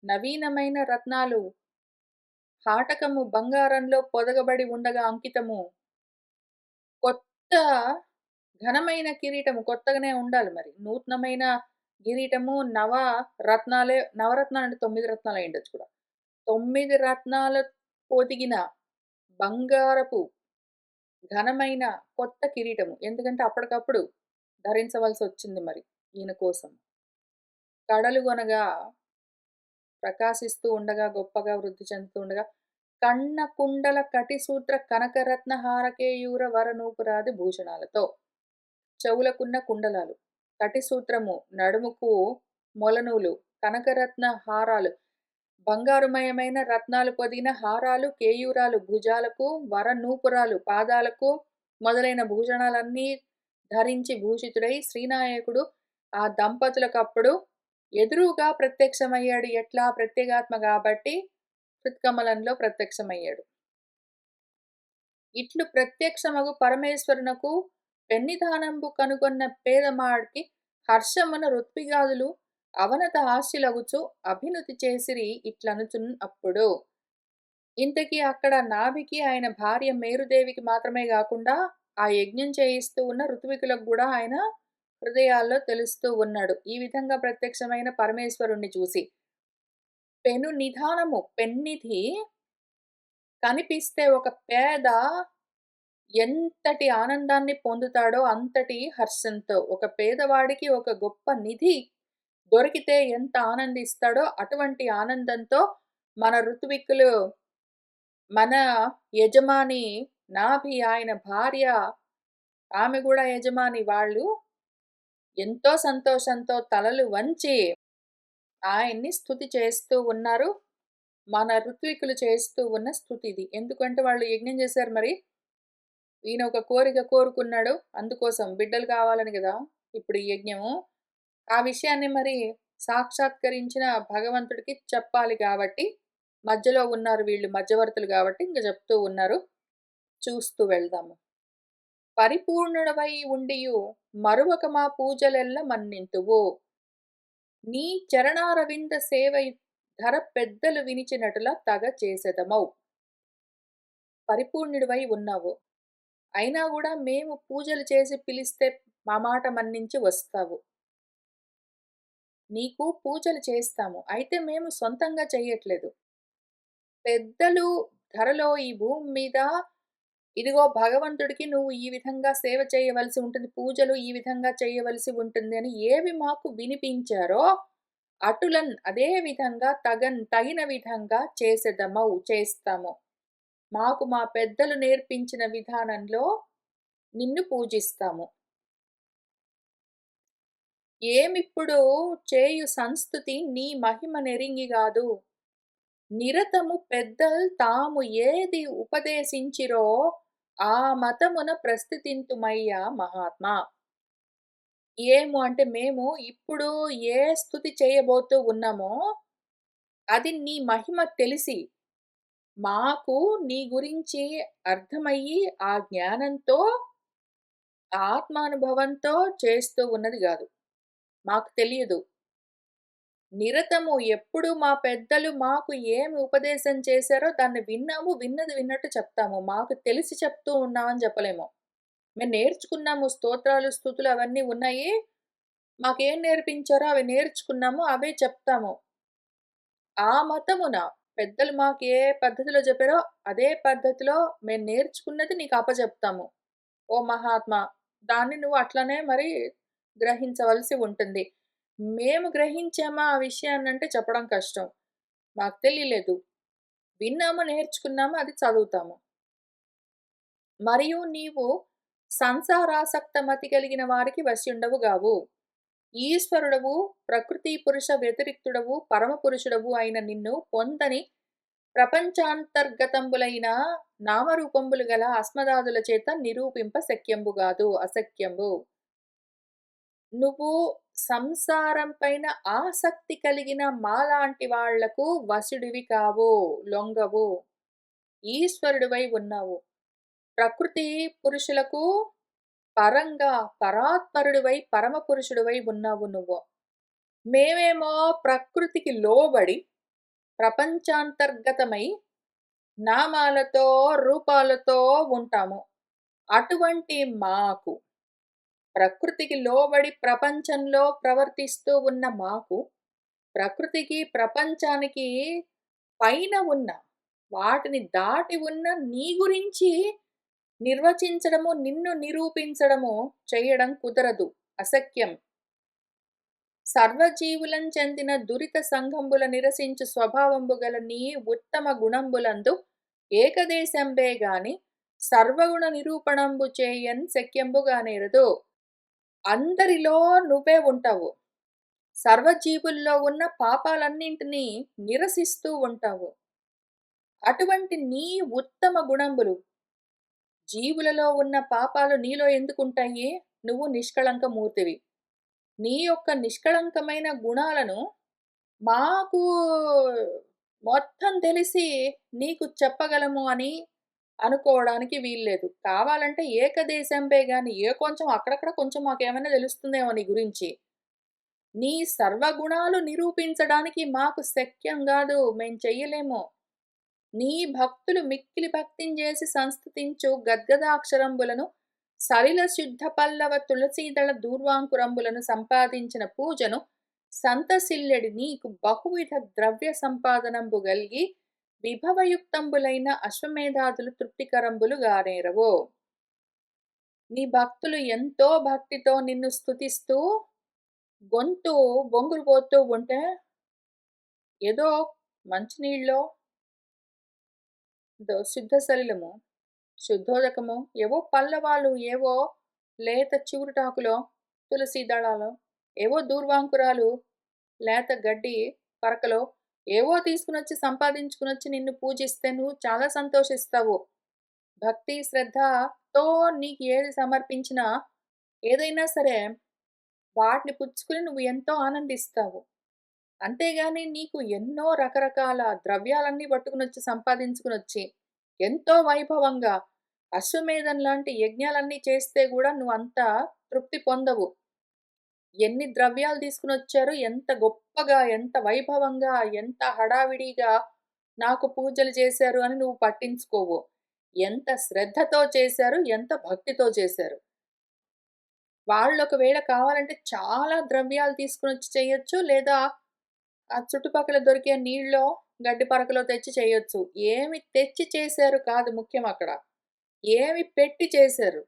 నవీనమైన రత్నాలు హాటకము బంగారంలో పొదగబడి ఉండగా అంకితము కొత్త ఘనమైన కిరీటము కొత్తగానే ఉండాలి మరి. నూతనమైన కిరీటము నవరత్నాలు అంటే 9 రత్నాలు అయ్యుండొచ్చు కూడా. 9 రత్నాల పొదిగిన బంగారపు ఘనమైన కొత్త కిరీటము. ఎందుకంటే అప్పటికప్పుడు ధరించవలసొచ్చింది మరి ఈయన కోసం. కడలుగొనగా ప్రకాశిస్తూ ఉండగా, గొప్పగా వృద్ధి చెందుతూ ఉండగా, కన్న కుండల కటిసూత్ర కనకరత్న హారకేయూర వరనూపురాది భూషణాలతో చెవులకున్న కుండలాలు, కటిసూత్రము, నడుముకు మొలనూలు, కనకరత్న హారాలు, బంగారుమయమైన రత్నాలు పొదిగిన హారాలు, కేయూరాలు భుజాలకు, వరనూపురాలు పాదాలకు మొదలైన భూషణాలన్నీ ధరించి భూషితుడై శ్రీనాయకుడు ఆ దంపతులకప్పుడు ఎదురుగా ప్రత్యక్షమయ్యాడు. ఎట్లా? ప్రత్యేగాత్మ కాబట్టి హృత్కమలంలో ప్రత్యక్షమయ్యాడు. ఇట్లు ప్రత్యక్షమగు పరమేశ్వరునకు పెన్నిధానంబు కనుగొన్న పేదమాడికి హర్షమున ఋత్విగాదులు అవనత హాస్యులగుచు అభినుతి చేసిరి ఇట్లనుచున్ అప్పుడు. ఇంతకీ అక్కడ నాభికి ఆయన భార్య మేరుదేవికి మాత్రమే గాకుండా ఆ యజ్ఞం చేయిస్తూ ఉన్న ఋత్వికులకు గూడా ఆయన హృదయాల్లో తెలుస్తూ ఉన్నాడు. ఈ విధంగా ప్రత్యక్షమైన పరమేశ్వరుణ్ణి చూసి పెను నిధానము పెన్నిధి కనిపిస్తే ఒక పేద ఎంతటి ఆనందాన్ని పొందుతాడో అంతటి హర్షంతో. ఒక పేదవాడికి ఒక గొప్ప నిధి దొరికితే ఎంత ఆనందిస్తాడో అటువంటి ఆనందంతో మన ఋత్విక్కులు, మన యజమాని నాభి ఆయన భార్య, ఆమె గూడా యజమాని వాళ్ళు ఎంతో సంతోషంతో తలలు వంచి ఆయన్ని స్తుతి చేస్తూ ఉన్నారు. మన ఋత్వికులు చేస్తూ ఉన్న స్తుతిది. ఎందుకంటే వాళ్ళు యజ్ఞం చేశారు మరి. ఈయన ఒక కోరిక కోరుకున్నాడు. అందుకోసం బిడ్డలు కావాలని గదా! ఇప్పుడు ఈ యజ్ఞము. ఆ విషయాన్ని మరి సాక్షాత్కరించిన భగవంతుడికి చెప్పాలి గాబట్టి, మధ్యలో ఉన్నారు వీళ్ళు మధ్యవర్తులు గాబట్టి ఇంక చెప్తూ ఉన్నారు. చూస్తూ వెళ్దాము. పరిపూర్ణుడవై ఉండియు మరువక మా పూజలెల్ల మన్నింతువు. నీ చరణారవింద సేవై ధర పెద్దలు వినిచినటుల తగ చేసెదమౌ. పరిపూర్ణుడివై ఉన్నావు. అయినా గూడా మేము పూజలు చేసి పిలిస్తే మా మాట మన్నించి వస్తావు. నీకు పూజలు చేస్తాము. అయితే మేము సొంతంగా చెయ్యట్లేదు. పెద్దలు ధరలో ఈ భూమి మీద ఇదిగో భగవంతుడికి నువ్వు ఈ విధంగా సేవ చేయవలసి ఉంటుంది. పూజలు ఈ విధంగా చేయవలసి ఉంటుంది అని ఏవి మాకు వినిపించారో అటులన్ అదే విధంగా తగిన విధంగా చేస్తాము. మాకు మా పెద్దలు నేర్పించిన విధానంలో నిన్ను పూజిస్తాము. ఏమిప్పుడు చేయు సంస్తుతి నీ మహిమ నెరింగిగాదు. నిరతము పెద్దల్ తాము ఏది ఉపదేశించిరో ఆ మతమున ప్రస్థితింతుమయ్యా మహాత్మా. ఏము అంటే మేము ఇప్పుడు ఏ స్తుతి చేయబోతూ ఉన్నామో అది నీ మహిమ తెలిసి మాకు నీ గురించి అర్థమయ్యి ఆ జ్ఞానంతో ఆత్మానుభవంతో చేస్తూ ఉన్నది గాదు. మాకు తెలియదు. నిరతము ఎప్పుడు మా పెద్దలు మాకు ఏమి ఉపదేశం చేశారో దాన్ని విన్నాము. విన్నది విన్నట్టు చెప్తాము. మాకు తెలిసి చెప్తూ ఉన్నామని చెప్పలేము. మేము నేర్చుకున్నాము. స్తోత్రాలు, స్తుతులు అవన్నీ ఉన్నాయి. మాకేం నేర్పించారో అవి నేర్చుకున్నాము. అవే చెప్తాము. ఆ మతమున పెద్దలు మాకు ఏ పద్ధతిలో చెప్పారో అదే పద్ధతిలో మేము నేర్చుకున్నది నీకు అప్పజెప్తాము. ఓ మహాత్మా! దాన్ని నువ్వు అట్లనే మరి గ్రహించవలసి ఉంటుంది. మేము గ్రహించామా ఆ విషయాన్నంటే చెప్పడం కష్టం. మాకు తెలియలేదు. విన్నాము, నేర్చుకున్నాము, అది చదువుతాము. మరియు నీవు సంసారాసక్త మతి కలిగిన వారికి వశ్యుండవు గావు. ఈశ్వరుడవు, ప్రకృతి పురుష వ్యతిరిక్తుడవు, పరమపురుషుడవు అయిన నిన్ను పొందని ప్రపంచాంతర్గతంబులైన నామరూపంబులు గల అస్మదాదుల చేత నిరూపింప శక్యంబుగాదు అశక్యంబు. నువ్వు సంసారం పైన ఆసక్తి కలిగిన మాలాంటి వాళ్లకు వశుడివి కావు, లొంగవు. ఈశ్వరుడివై ఉన్నావు. ప్రకృతి పురుషులకు పరంగా పరాత్పరుడివై పరమపురుషుడివై ఉన్నావు నువ్వు. మేమేమో ప్రకృతికి లోబడి ప్రపంచాంతర్గతమై నామాలతో రూపాలతో ఉంటాము. అటువంటి మాకు ప్రకృతికి లోబడి ప్రపంచంలో ప్రవర్తిస్తూ ఉన్న మాకు ప్రకృతికి ప్రపంచానికి పైన ఉన్న వాటిని దాటి ఉన్న నీ గురించి నిర్వచించడము, నిన్ను నిరూపించడము చేయడం కుదరదు, అశక్యం. సర్వజీవులం చెందిన దురిత సంఘంబుల నిరసించు స్వభావంబు గల నీ ఉత్తమ గుణంబులందు ఏకదేశంబే గాని సర్వగుణ నిరూపణంబు చేయన్ శక్యంబుగా నేరదు. అందరిలో నువ్వే ఉంటావు. సర్వజీవుల్లో ఉన్న పాపాలన్నింటినీ నిరసిస్తూ ఉంటావు. అటువంటి నీ ఉత్తమ గుణంబులు, జీవులలో ఉన్న పాపాలు నీలో ఎందుకుంటాయి? నువ్వు నిష్కళంక మూర్తివి. నీ యొక్క నిష్కళంకమైన గుణాలను మాకు మొత్తం తెలిసి నీకు చెప్పగలము అని అనుకోవడానికి వీల్లేదు. కావాలంటే ఏకదేశంబే గాని ఏ కొంచెం అక్కడక్కడ కొంచెం మాకేమైనా తెలుస్తుందేమో నీ గురించి. నీ సర్వగుణాలు నిరూపించడానికి మాకు శక్యం గాదు. మేం చెయ్యలేము. నీ భక్తులు మిక్కిలి భక్తింజేసి సంస్థుతించు గద్గదాక్షరంబులను సలిల శుద్ధ పల్లవ తులసీదళ దూర్వాంకురంబులను సంపాదించిన పూజను సంతసిల్లెడి నీకు బహువిధ ద్రవ్య సంపాదనంబు గల్గి విభవయుక్తంబులైన అశ్వమేధాదులు తృప్తికరంబులు గానేరవు. నీ భక్తులు ఎంతో భక్తితో నిన్ను స్తుతిస్తూ గొంతు బొంగురు పోతూ ఉంటే, ఏదో మంచినీళ్ళో, శుద్ధ సలిలమో, శుద్ధోదకమో, ఏవో పల్లవాలు, ఏవో లేత చిగురుటాకులో, తులసి దళాలో, ఏవో దూర్వాంకురాలు, లేత గడ్డి పరకలో, ఏవో తీసుకునొచ్చి సంపాదించుకునొచ్చి నిన్ను పూజిస్తే నువ్వు చాలా సంతోషిస్తావు. భక్తి, శ్రద్ధతో నీకు ఏది సమర్పించినా, ఏదైనా సరే వాటిని పుచ్చుకొని నువ్వు ఎంతో ఆనందిస్తావు. అంతేగాని నీకు ఎన్నో రకరకాల ద్రవ్యాలన్నీ పట్టుకునొచ్చి సంపాదించుకునొచ్చి, ఎంతో వైభవంగా అశ్వమేధం లాంటి యజ్ఞాలన్నీ చేస్తే గూడా నువ్వంత తృప్తి పొందవు. ఎన్ని ద్రవ్యాలు తీసుకునొచ్చారు, ఎంత గొప్పగా, ఎంత వైభవంగా, ఎంత హడావిడిగా నాకు పూజలు చేశారు అని నువ్వు పట్టించుకోవు. ఎంత శ్రద్ధతో చేశారు, ఎంత భక్తితో చేశారు. వాళ్ళొకవేళ కావాలంటే చాలా ద్రవ్యాలు తీసుకొనొచ్చి చేయొచ్చు. లేదా ఆ చుట్టుపక్కల దొరికే నీళ్ళో, గడ్డి పరకలో తెచ్చి చేయొచ్చు. ఏమి తెచ్చి చేశారు కాదు ముఖ్యమక్కడ. ఏమి పెట్టి చేశారు.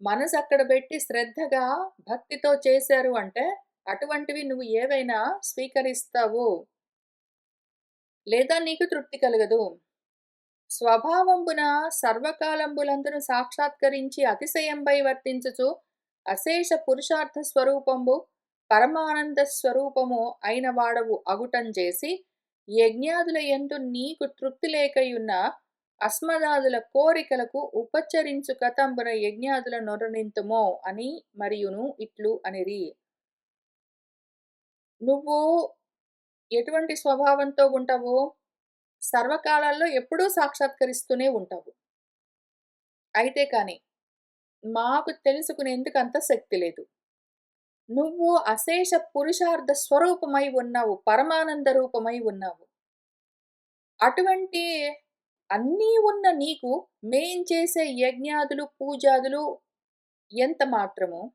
మనసక్కడ బెట్టి శ్రద్ధగా, భక్తితో చేశారు అంటే, అటువంటివి నువ్వు ఏవైనా స్వీకరిస్తావు. లేదా నీకు తృప్తి కలగదు. స్వభావంబున సర్వకాలంబులందును సాక్షాత్కరించి అతిశయంబై వర్తించుచు అశేష పురుషార్థ స్వరూపంబు పరమానంద స్వరూపము అయిన వాడవు అగుటంజేసి యజ్ఞాదుల యందు నీకు తృప్తి లేకయున్న అస్మదాదుల కోరికలకు ఉపచరించు కతంబున యజ్ఞాదుల నొరనింతుమో అని మరియును ఇట్లు అనిరి. నువ్వు ఎటువంటి స్వభావంతో ఉంటావు? సర్వకాలాల్లో ఎప్పుడూ సాక్షాత్కరిస్తూనే ఉంటావు. అయితే కాని మాకు తెలుసుకునేందుకు అంత శక్తి లేదు. నువ్వు అశేష పురుషార్థ స్వరూపమై ఉన్నావు. పరమానంద రూపమై ఉన్నావు. అటువంటి అన్నీ ఉన్న నీకు మేం చేసే యజ్ఞాదులు, పూజాదులు ఎంత మాత్రమో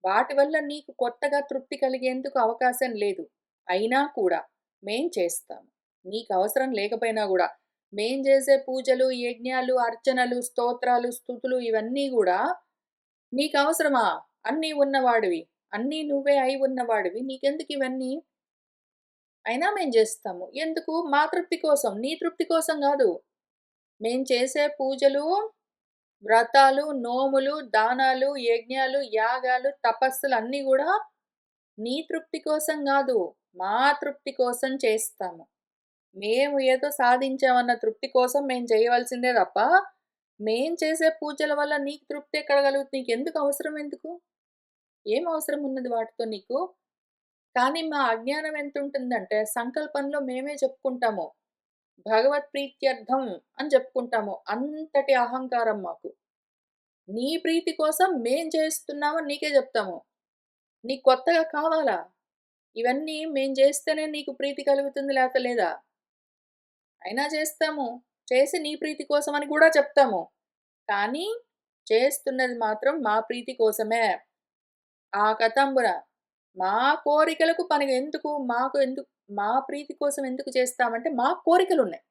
వాటి వల్ల నీకు కొత్తగా తృప్తి కలిగేందుకు అవకాశం లేదు. అయినా కూడా మేం చేస్తాము. నీకు అవసరం లేకపోయినా గూడా. మేం చేసే పూజలు, యజ్ఞాలు, అర్చనలు, స్తోత్రాలు, స్తుతులు ఇవన్నీ గూడా నీకవసరమా? అన్నీ ఉన్నవాడివి. అన్నీ నువ్వే అయి ఉన్నవాడివి. నీకెందుకివన్నీ? అయినా మేం జేస్తాము. ఎందుకు? మా తృప్తి కోసం. నీ తృప్తి కోసం గాదు. మేం చేసే పూజలు, వ్రతాలు, నోములు, దానాలు, యజ్ఞాలు, యాగాలు, తపస్సులు అన్నీ గూడా నీ తృప్తి కోసం గాదు. మా తృప్తి కోసం చేస్తాము. మేము ఏదో సాధించామన్న తృప్తి కోసం మేము చేయవలసిందే తప్ప, మేం చేసే పూజల వల్ల నీకు తృప్తి ఎక్కడ కలుగుతుంది? నీకెందుకు అవసరం ఎందుకు? ఏం అవసరం ఉన్నది వాటితో నీకు? కానీ మా అజ్ఞానం ఎంతుంటుందంటే, సంకల్పంలో మేమే చెప్పుకుంటాము. భగవత్ ప్రీత్యర్థం అని చెప్పుకుంటాము. అంతటి అహంకారం మాకు. నీ ప్రీతి కోసం మేం చేస్తున్నామని నీకే చెప్తాము. నీకు కొత్తగా కావాలా? ఇవన్నీ మేం చేస్తేనే నీకు ప్రీతి కలుగుతుంది లేక లేదా? అయినా చేస్తాము. చేసి నీ ప్రీతి కోసమని కూడా చెప్తాము. కానీ చేస్తున్నది మాత్రం మా ప్రీతి కోసమే. ఆ కతంబున మా కోరికలకు పనిగెందుకు? మా ప్రీతి కోసం ఎందుకు చేస్తామంటే మాకు కోరికలున్నాయి.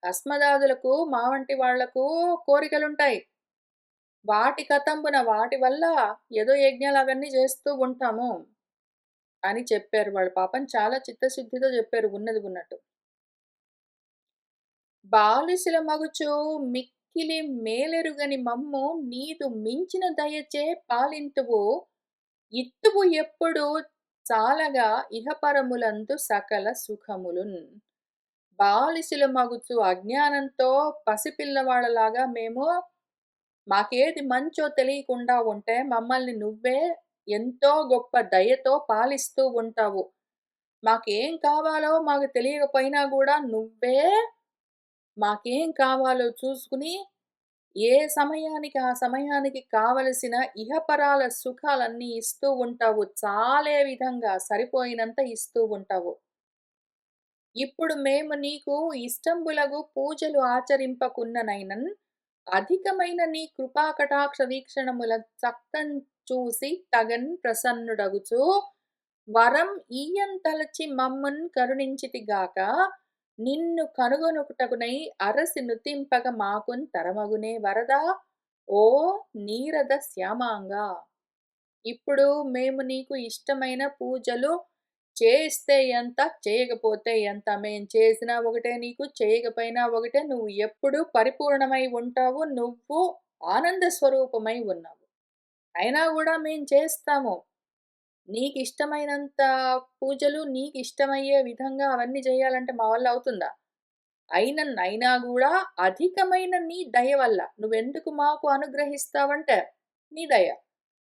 అస్మదాదులకు మా వంటి వాళ్లకు కోరికలుంటాయి. వాటి కతంబున వాటి వల్ల ఏదో యజ్ఞాలు అవన్నీ చేస్తూ ఉంటాము అని చెప్పారు వాళ్ళు. పాపం చాలా చిత్తశుద్ధితో చెప్పారు ఉన్నది ఉన్నట్టు. బాలిశుల మగుచు మిక్కిలి మేలెరుగని మమ్ము నీదు మించిన దయచే పాలింతువు ఇత్తువు ఎప్పుడు చాలగా ఇహపరములందు సకల సుఖములున్. బాలిశుల మగుచు అజ్ఞానంతో పసిపిల్లవాళ్ళలాగా మేము మాకేది మంచో తెలియకుండా ఉంటే మమ్మల్ని నువ్వే ఎంతో గొప్ప దయతో పాలిస్తూ ఉంటావు. మాకేం కావాలో మాకు తెలియకపోయినా గూడా నువ్వే మాకేం కావాలో చూసుకుని, ఏ సమయానికి ఆ సమయానికి కావలసిన ఇహపరాల సుఖాలన్నీ ఇస్తూ ఉంటావు. చాలే విధంగా సరిపోయినంత ఇస్తూ ఉంటావు. ఇప్పుడు మేము నీకు ఇష్టంబులగు పూజలు ఆచరింపకున్ననైనన్ అధికమైన నీ కృపా కటాక్ష వీక్షణముల చక్కన్ చూసి తగన్ ప్రసన్నుడగుచు వరం ఈయంతలచి మమ్మన్ కరుణించితిగాక నిన్ను కనుగొనుటకునై అరసి నుతింపగ మాకున్ తరమగునే వరదా ఓ నీరద శ్యామాంగా! ఇప్పుడు మేము నీకు ఇష్టమైన పూజలు చేస్తే ఎంత, చేయకపోతే ఎంత. మేం చేసినా ఒకటే నీకు, చేయకపోయినా ఒకటే. నువ్వు ఎప్పుడూ పరిపూర్ణమై ఉంటావు. నువ్వు ఆనంద స్వరూపమై ఉన్నావు. అయినా గూడా మేం చేస్తాము. నీకిష్టమైనంత పూజలు, నీకిష్టమయ్యే విధంగా అవన్నీ జేయాలంటే మా వల్ల అవుతుందా? అయినా గూడా అధికమైన నీ దయ వల్ల. నువ్వెందుకు మాకు అనుగ్రహిస్తావంటే, నీ దయ.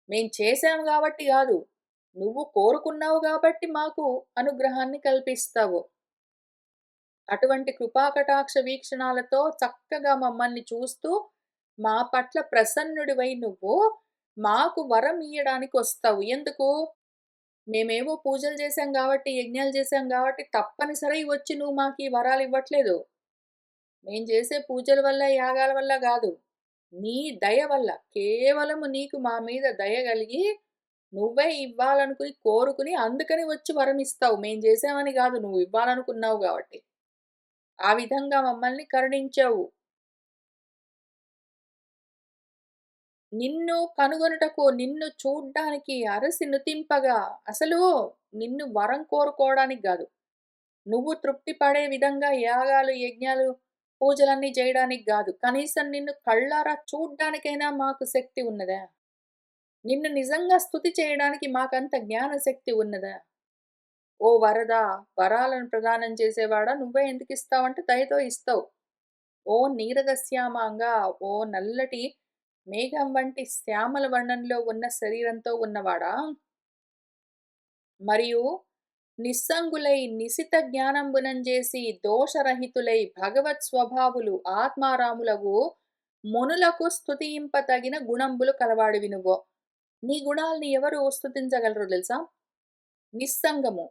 మేం చేశాము గాబట్టి గాదు. నువ్వు కోరుకున్నావు గాబట్టి మాకు అనుగ్రహాన్ని కల్పిస్తావు. అటువంటి కృపాకటాక్ష వీక్షణాలతో చక్కగా మమ్మల్ని చూస్తూ, మా పట్ల ప్రసన్నుడివై నువ్వు మాకు వరం ఇయ్యడానికొస్తావు. ఎందుకు? మేమేవో పూజలు చేశాం గాబట్టి, యజ్ఞాలు చేశాం గాబట్టి తప్పనిసరి వచ్చి నువ్వు మాకీ వరాలివ్వట్లేదు. మేం చేసే పూజల వల్ల, యాగాల వల్ల గాదు. నీ దయ వల్ల. కేవలము నీకు మా మీద దయ గలిగి, నువ్వే ఇవ్వాలనుకుని, కోరుకుని, అందుకని వచ్చి వరమిస్తావు. మేం చేశామని గాదు. నువ్వు ఇవ్వాలనుకున్నావు గాబట్టి. ఆ విధంగా మమ్మల్ని కరుణించావు. నిన్ను కనుగొనుటకు, నిన్ను చూడ్డానికి అరసి నుతింపగా, అసలు నిన్ను వరం కోరుకోవడానికి గాదు. నువ్వు తృప్తి పడే విధంగా యాగాలు, యజ్ఞాలు, పూజలన్నీ జేయడానికి గాదు. కనీసం నిన్ను కళ్ళారా చూడ్డానికైనా మాకు శక్తి ఉన్నదా? నిన్ను నిజంగా స్తుతి చేయడానికి మాకంత జ్ఞాన శక్తి ఉన్నదా? ఓ వరదా! వరాలను ప్రదానం చేసేవాడా! నువ్వే ఎందుకిస్తావంటే దయతో ఇస్తావు. ఓ నీరదశ్యామాంగా! ఓ నల్లటి మేఘం వంటి శ్యామల వర్ణంలో ఉన్న శరీరంతో ఉన్నవాడా! మరియు నిస్సంగులై నిశిత జ్ఞానంబునంజేసి దోషరహితులై భగవత్ స్వభావులు ఆత్మారాములగు మునులకు స్తుతింపతగిన గుణంబులు కలవాడివి నువ్వు. నీ గుణాల్ని ఎవరు స్తుతించగలరో తెలుసా? నిస్సంగము.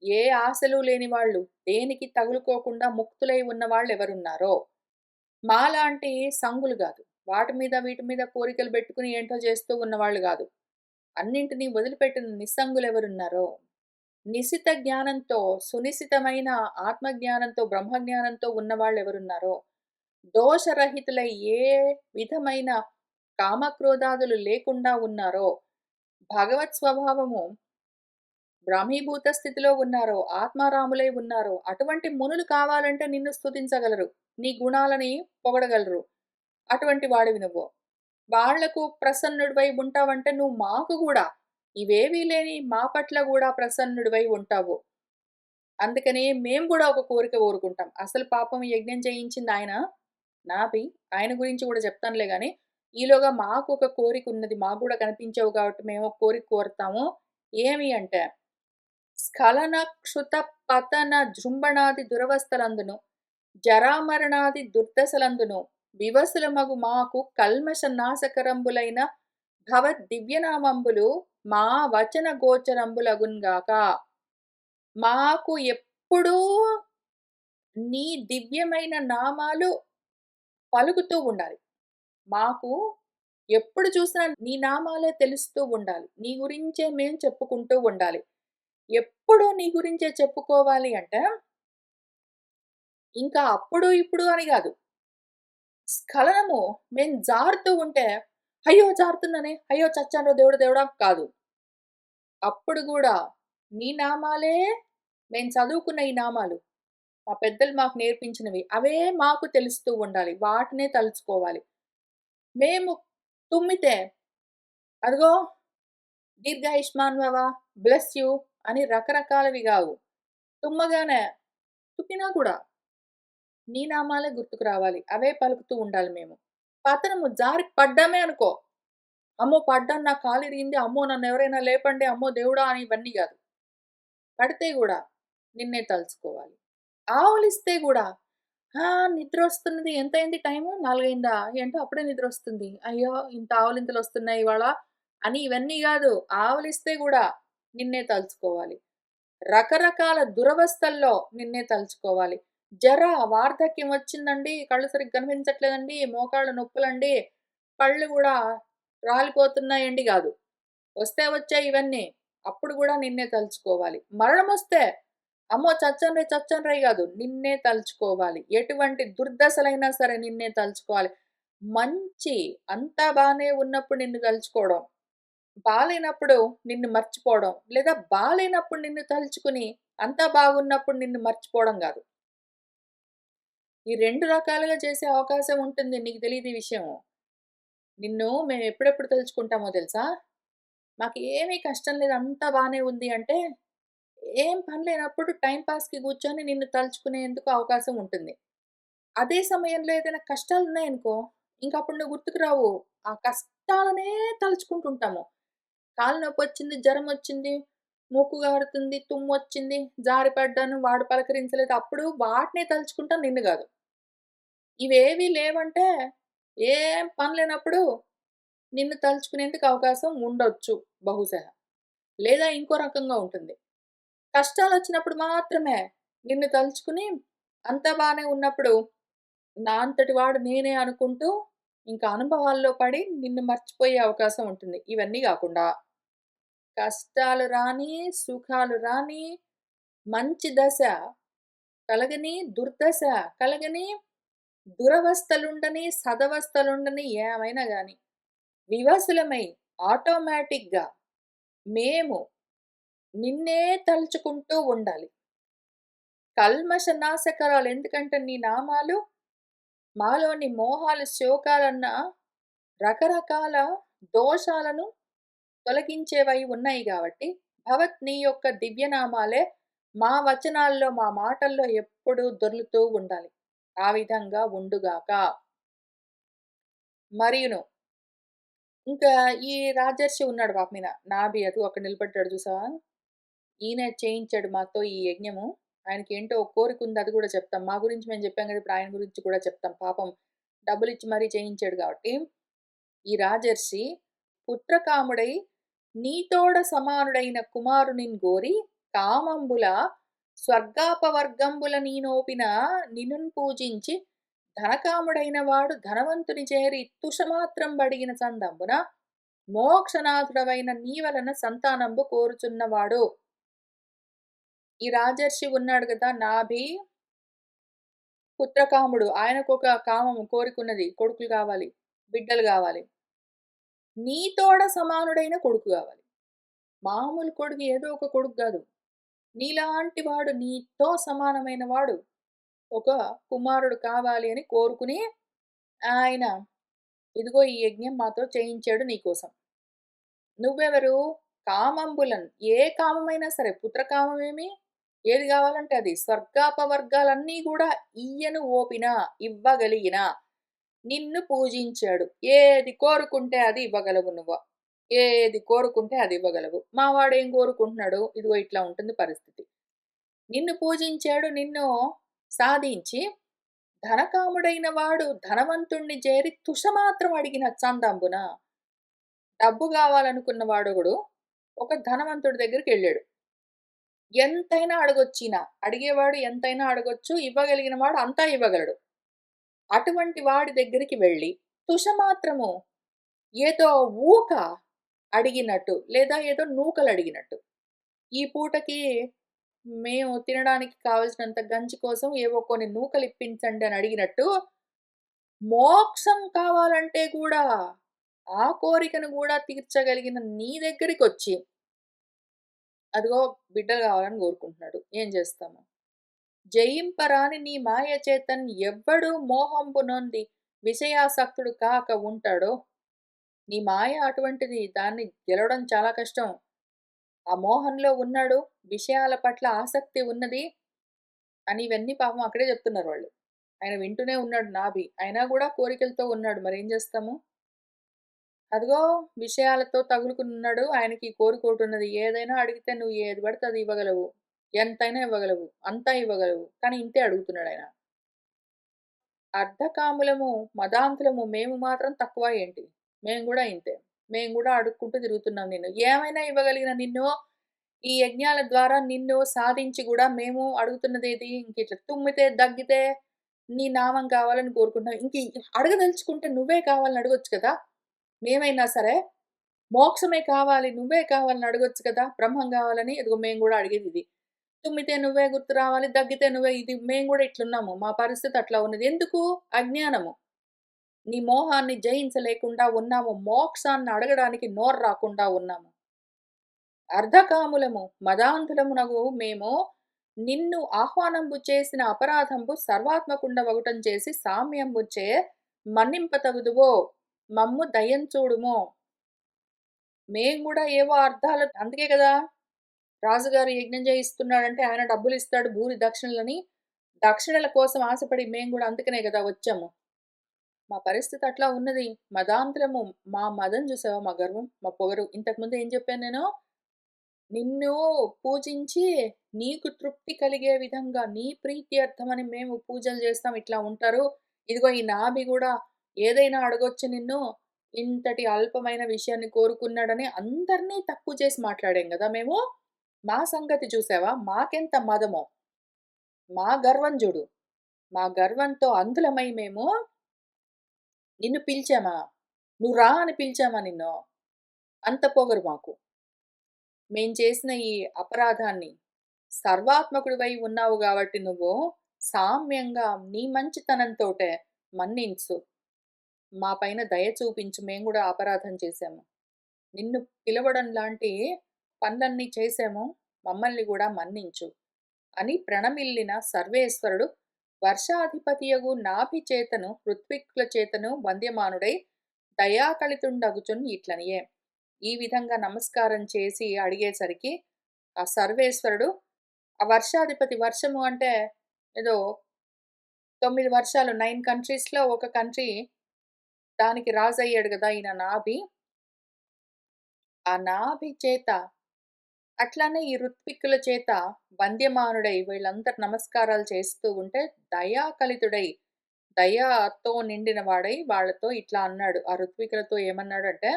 ఏ ఆశలు లేని వాళ్ళు, దేనికి తగులుకోకుండా ముక్తులై ఉన్న వాళ్ళెవరున్నారో, మాలాంటి సంగులు గాదు. వాటి మీద, వీటి మీద కోరికలు బెట్టుకుని ఏంటో చేస్తూ ఉన్నవాళ్ళు గాదు. అన్నింటినీ వదిలిపెట్టిన నిస్సంగులెవరున్నారో, నిశిత జ్ఞానంతో, సునిశితమైన ఆత్మజ్ఞానంతో, బ్రహ్మజ్ఞానంతో ఉన్నవాళ్ళెవరున్నారో, దోషరహితులై ఏ విధమైన కామక్రోధాదులు లేకుండా ఉన్నారో, భగవత్ స్వభావము బ్రహ్మీభూత స్థితిలో ఉన్నారో, ఆత్మారాములై ఉన్నారో, అటువంటి మునులు కావాలంటే నిన్ను స్తుతించగలరు. నీ గుణాలని పొగడగలరు. అటువంటి వాడివి నువ్వు. వాళ్లకు ప్రసన్నుడివై ఉంటావంటే నువ్వు మాకు గూడా, ఇవేవీ లేని మా పట్ల గూడా ప్రసన్నుడివై ఉంటావు. అందుకనే మేము గూడా ఒక కోరిక కోరుకుంటాం. అసలు పాపం యజ్ఞం చేయించింది ఆయన. నాభి. ఆయన గురించి గూడా చెప్తానులే గానీ, ఈలోగా మాకు ఒక కోరికున్నది. మాకు గూడా కనిపించావు కాబట్టి మేము ఒక కోరిక కోరతాము. ఏమి అంటే స్ఖలన క్షుత పతన జృంభణాది దురవస్థలందును, జరామరణాది దుర్దశలందును వివసులమగు మాకు కల్మష నాశకరంబులైన భవద్ దివ్యనామంబులు మా వచన గోచరంబులగున్గాక. మాకు ఎప్పుడూ నీ దివ్యమైన నామాలు పలుకుతూ ఉండాలి. మాకు ఎప్పుడు చూసినా నీ నామాలే తెలుస్తూ ఉండాలి. నీ గురించే మేము చెప్పుకుంటూ ఉండాలి. ఎప్పుడూ నీ గురించే చెప్పుకోవాలి అంటే, ఇంకా అప్పుడు, ఇప్పుడు అని గాదు. స్ఖలనము మేము జారుతూ ఉంటే, అయ్యో! జారుతున్నానే, అయ్యో! చచ్చానురా దేవుడా దేవుడా కాదు. అప్పుడు గూడా నీ నామాలే మేము చదువుకున్న ఈ నామాలు, మా పెద్దలు మాకు నేర్పించినవి, అవే మాకు తెలుస్తూ ఉండాలి. వాటినే తలుచుకోవాలి. మేము తుమ్మితే, అదిగో దీర్ఘాయుష్మాన్ భవ, బ్లెస్ యూ అని రకరకాలవి గావు. తుమ్మగానే తుమ్మినా కూడా నీ నామాలే గుర్తుకు రావాలి. అవే పలుకుతూ ఉండాలి మేము. పతనము జారి పడ్డామే అనుకో, అమ్మో! పడ్డాను నా కాలిరిగింది, అమ్మో! నన్నెవరైనా లేపండి, అమ్మో దేవుడా! అని ఇవన్నీ గాదు. పడితే గూడా నిన్నే తలుచుకోవాలి. ఆవులిస్తే గూడా, ఆ! నిద్రొస్తున్నది. ఎంతయింది టైము? 4 అయిందా? ఏంటో అప్పుడే నిద్రొస్తుంది. అయ్యో! ఇంత ఆవులింతలొస్తున్నాయి ఇవాళ అని ఇవన్నీ గాదు. ఆవులిస్తే గూడా నిన్నే తలుచుకోవాలి. రకరకాల దురవస్థల్లో నిన్నే తలుచుకోవాలి. వార్ధక్యం వచ్చిందండి, కళ్ళు సరిగ్గా కనిపించట్లేదండి, మోకాళ్ళ నొప్పులండి, కళ్ళు గూడా రాలిపోతున్నాయండి గాదు. వస్తే వచ్చాయి ఇవన్నీ. అప్పుడు గూడా నిన్నే తలుచుకోవాలి. మరణమొస్తే అమ్మో! చచ్చానురేయ్ గాదు. నిన్నే తలుచుకోవాలి. ఎటువంటి దుర్దశలైనా సరే నిన్నే తలుచుకోవాలి. మంచి అంతా బానే ఉన్నప్పుడు నిన్ను తలుచుకోవడం, బాలేనప్పుడు నిన్ను మర్చిపోవడం, లేదా బాలేనప్పుడు నిన్ను తలుచుకుని, అంతా బాగున్నప్పుడు నిన్ను మర్చిపోవడం గాదు. ఈ 2 రకాలుగా చేసే అవకాశం ఉంటుంది. నీకు తెలీదు ఈ విషయం. నిన్ను మేమెప్పుడెప్పుడు తలుచుకుంటామో తెలుసా? మాకేమీ కష్టం లేదు, అంతా బానే ఉంది అంటే, ఏం పని లేనప్పుడు టైమ్ పాస్‌కి కూర్చొని నిన్ను తలుచుకునేందుకు అవకాశం ఉంటుంది. అదే సమయంలో ఏదైనా కష్టాలున్నాయనుకో, ఇంకప్పుడు నువ్వు గుర్తుకు రావు. ఆ కష్టాలనే తలుచుకుంటుంటాము. కాళ్ళు నొప్పొచ్చింది, జరమొచ్చింది, ముక్కు గారుతుంది, తుమ్మొచ్చింది, జారి పడ్డాను, వాడు పలకరించలేదు. అప్పుడు వాటినే తలుచుకుంటాం, నిన్ను గాదు. ఇవేవీ లేవంటే, ఏం పని లేనప్పుడు నిన్ను తలుచుకునేందుకు అవకాశం ఉండొచ్చు బహుశా. లేదా ఇంకో రకంగా ఉంటుంది. కష్టాలొచ్చినప్పుడు మాత్రమే నిన్ను తలుచుకుని, అంతా బానే ఉన్నప్పుడు నా అంతటి వాడు నేనే అనుకుంటూ, ఇంకా అనుభవాల్లో పడి నిన్ను మర్చిపోయే అవకాశం ఉంటుంది. ఇవన్నీ గాకుండా కష్టాలు రాని, సుఖాలు రాని, మంచి దశ కలగని, దుర్దశ కలగని, దురవస్థలుండని, సదవస్థలుండని ఏమైనా గాని, వివసులమై ఆటోమేటిక్‌గా మేము నిన్నే తలుచుకుంటూ ఉండాలి. కల్మష నాశకరాలు, ఎందుకంటే నీ నామాలు మాలోని మోహాలు, శోకాలన్న రకరకాల దోషాలను తొలగించేవై ఉన్నాయి గాబట్టి, నీ యొక్క దివ్యనామాలే మా వచనాల్లో, మా మాటల్లో ఎప్పుడూ దొర్లుతూ ఉండాలి. ఆ విధంగా ఉండుగాక. మరియును ఇంకా ఈ రాజర్షి ఉన్నాడు పాపం ఈయన. నాభి అదిగో అక్కడ నిలబడ్డాడు చూసావా? ఈయనే చేయించాడు మాతో ఈ యజ్ఞము. ఆయనకేంటో ఒక కోరికుంది, అది గూడా చెప్తాం. మా గురించి మేము చెప్పాం గదా! ఇప్పుడు ఆయన గురించి కూడా చెప్తాం. పాపం డబ్బులిచ్చి మరీ చేయించాడు గాబట్టి, ఈ రాజర్షి పుత్రకాముడై నీతోడ సమానుడైన కుమారునిన్ గోరి కామంబుల స్వర్గాపవర్గంబుల నీనోపిన నినున్ పూజించి ధనకాముడైన వాడు ధనవంతుని చేరి తుషమాత్రం బడిగిన సందంబున మోక్షనాథుడవైన నీ వలన సంతానంబు కోరుచున్నవాడు. ఈ రాజర్షి ఉన్నాడు గదా! నాభి పుత్రకాముడు. ఆయనకొక కామము, కోరికున్నది. కొడుకులు గావాలి, బిడ్డలు గావాలి. నీతోడ సమానుడైన కొడుకు గావాలి. మామూలు కొడుకు, ఏదో ఒక కొడుకు గాదు. నీలాంటి వాడు, నీతో సమానమైన వాడు ఒక కుమారుడు కావాలి అని కోరుకుని, ఆయన ఇదిగో ఈ యజ్ఞం మాతో చేయించాడు నీకోసం. నువ్వెవరు? కామంబులన్, ఏ కామమైనా సరే, పుత్రకామమేమి, ఏది గావాలంటే అది. స్వర్గాపవర్గాలన్నీ గూడా ఇయ్యను ఓపిన, ఇవ్వగలిగిన నిన్ను పూజించాడు. ఏది కోరుకుంటే అది ఇవ్వగలవు నువ్వు. ఏది కోరుకుంటే అది ఇవ్వగలవు. మా వాడేం కోరుకుంటున్నాడు? ఇదిగో ఇట్లా ఉంటుంది పరిస్థితి. నిన్ను పూజించాడు, నిన్ను సాధించి, ధనకాముడైన వాడు ధనవంతుణ్ణి చేరి తుషమాత్రం అడిగిన చందంబున. డబ్బు గావాలనుకున్న వాడొకడు ఒక ధనవంతుడి దగ్గరికెళ్ళాడు. ఎంతైనా అడగొచ్చినా, అడిగేవాడు ఎంతైనా అడగొచ్చు, ఇవ్వగలిగిన వాడు అంతా ఇవ్వగలడు. అటువంటి వాడి దగ్గరికి వెళ్ళి తుషమాత్రము ఏదో ఊక అడిగినట్టు, లేదా ఏదో నూకలడిగినట్టు. ఈ పూటకి మేము తినడానికి కావాల్సినంత గంజి కోసం ఏవో కొన్ని నూకలిప్పించండి అని అడిగినట్టు, మోక్షం కావాలంటే గూడా, ఆ కోరికను గూడా తీర్చగలిగిన నీ దగ్గరికొచ్చి, అదిగో బిడ్డలు గావాలని కోరుకుంటున్నాడు. ఏం జేస్తాము? జయింపరాని నీ మాయ చేతన్ ఎవ్వడు మోహంబు నొంది విషయాసక్తుడు కాక ఉంటాడో. నీ మాయ అటువంటిది. దాన్ని గెలవడం చాలా కష్టం. ఆ మోహంలో ఉన్నాడు, విషయాల పట్ల ఆసక్తి ఉన్నది అని ఇవన్నీ పాపం అక్కడే చెప్తున్నారు వాళ్ళు. ఆయన వింటూనే ఉన్నాడు నాభి. అయినా గూడా కోరికలతో ఉన్నాడు. మరేం చేస్తాము? అదిగో విషయాలతో తగులుకున్నాడు. ఆయనకి ఈ కోరికోటున్నది. ఏదైనా అడిగితే నువ్వు ఏది పడితే అది ఇవ్వగలవు. ఎంతైనా ఇవ్వగలవు. అంతా ఇవ్వగలవు. కానీ ఇంతే అడుగుతున్నాడాయన. అర్ధకాములము, మదాంతులము మేము మాత్రం తక్కువ ఏంటి? మేము గూడా ఇంతే. మేము గూడా అడుక్కుంటూ తిరుగుతున్నాం నిన్ను. ఏమైనా ఇవ్వగలిగిన నిన్ను, ఈ యజ్ఞాల ద్వారా నిన్ను సాధించి గూడా మేము అడుగుతున్నదేది? ఇంకిట్లా తుమ్మితే, దగ్గితే నీ నామం కావాలని కోరుకుంటున్నాం. అడగదలుచుకుంటే నువ్వే కావాలని అడగొచ్చు కదా! మేమైనా సరే. మోక్షమే కావాలి, నువ్వే కావాలని అడగొచ్చు కదా! బ్రహ్మం గావాలని. ఇదిగో మేము గూడా అడిగేదిది. తుమ్మితే నువ్వే గుర్తు రావాలి, దగ్గితే నువ్వే, ఇది మేము గూడా ఇట్లున్నాము. మా పరిస్థితి అట్లా ఉన్నది. ఎందుకు? అజ్ఞానము. నీ మోహాన్ని జయించలేకుండా ఉన్నాము. మోక్షాన్ని అడగడానికి నోరు రాకుండా ఉన్నాము. అర్ధకాములము, మదాంధులమునగు మేము నిన్ను ఆహ్వానంబు చేసిన అపరాధంబు సర్వాత్మకుండవగుటం చేసి సామ్యంబుచే మన్నింపతగుదువో మమ్ము దయంచూడుమో. మేము గూడా ఏవో అర్థాలు అందుకే గదా! రాజుగారు యజ్ఞం చేయిస్తున్నాడంటే ఆయన డబ్బులిస్తాడు భూరి దక్షిణలని. దక్షిణల కోసం ఆశపడి మేము గూడా అందుకనే గదా వచ్చాము. మా పరిస్థితి అట్లా ఉన్నది. మదాంధ్రము. మా మదం చూసావా? మా గర్వం, మా పొగరు. ఇంతకుముందు ఏం చెప్పాను నేను? నిన్ను పూజించి నీకు తృప్తి కలిగే విధంగా నీ ప్రీత్యర్థమని మేము పూజలు చేస్తాం. ఇట్లా ఉంటారు. ఇదిగో ఈ నాభి గూడా ఏదైనా అడగొచ్చు నిన్ను. ఇంతటి అల్పమైన విషయాన్ని కోరుకున్నాడని అందరిని తక్కువ చేసి మాట్లాడాం గదా మేము. మా సంగతి చూసావా? మాకెంత మదమో. మా గర్వం జూడు. మా గర్వంతో అంధులమై మేము నిన్ను పిలిచామా? నువ్వు రా అని పిలిచామా నిన్ను? అంత పొగరు మాకు. మేం చేసిన ఈ అపరాధాన్ని సర్వాత్మకుడివై ఉన్నావు గాబట్టి నువ్వు సామ్యంగా నీ మంచితనంతోటే మన్నించు. మా పైన దయ చూపించు. మేము గూడా అపరాధం చేశాము. నిన్ను పిలవడం లాంటి పనులన్నీ చేశాము. మమ్మల్ని గూడా మన్నించు. అని ప్రణమిల్లిన సర్వేశ్వరుడు వర్షాధిపతియగు నాభి చేతను ఋత్విక్కుల చేతను వంద్యమానుడై దయాకళితుండగుచున్ ఇట్లనియే. ఈ విధంగా నమస్కారం చేసి అడిగేసరికి ఆ సర్వేశ్వరుడు ఆ వర్షాధిపతి వర్షము అంటే ఏదో 9 వర్షాలు 9 కంట్రీస్‌లో ఒక కంట్రీ దానికి రాజయ్యాడు గదా! ఈయన నాభి. ఆ నాభి చేత అట్లానే ఈ ఋత్విక్కుల చేత వంద్యమానుడై వీళ్ళందరూ నమస్కారాలు చేస్తూ ఉంటే దయాకలితుడై దయతో నిండిన వాడై వాళ్ళతో ఇట్లా అన్నాడు. ఆ ఋత్వికులతో ఏమన్నాడంటే,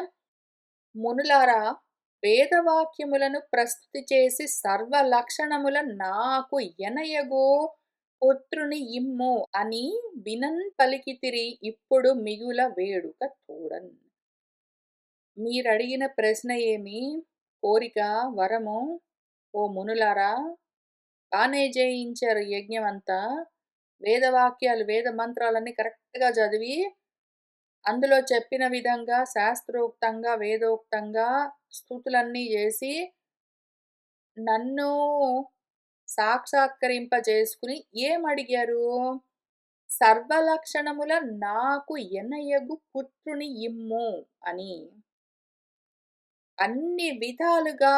మునులారా వేదవాక్యములను ప్రస్తుతి చేసి సర్వ లక్షణముల నాకు ఎనయగో పుత్రుని ఇమ్ము అని వినన్ పలికితిరి ఇప్పుడు మిగుల వేడుక తోడన్. మీరడిగిన ప్రశ్న ఏమి? కోరిక, వరము. ఓ మునులారా! బానే జేయించారు యజ్ఞమంతా. వేదవాక్యాలు, వేద మంత్రాలన్నీ కరెక్ట్‌గా చదివి, అందులో చెప్పిన విధంగా శాస్త్రోక్తంగా, వేదోక్తంగా స్తుతులన్నీ జేసి, నన్ను సాక్షాత్కరింపజేసుకుని ఏమడిగారు? సర్వలక్షణముల నాకు ఎనయగు పుత్రుని ఇమ్ము అని. అన్ని విధాలుగా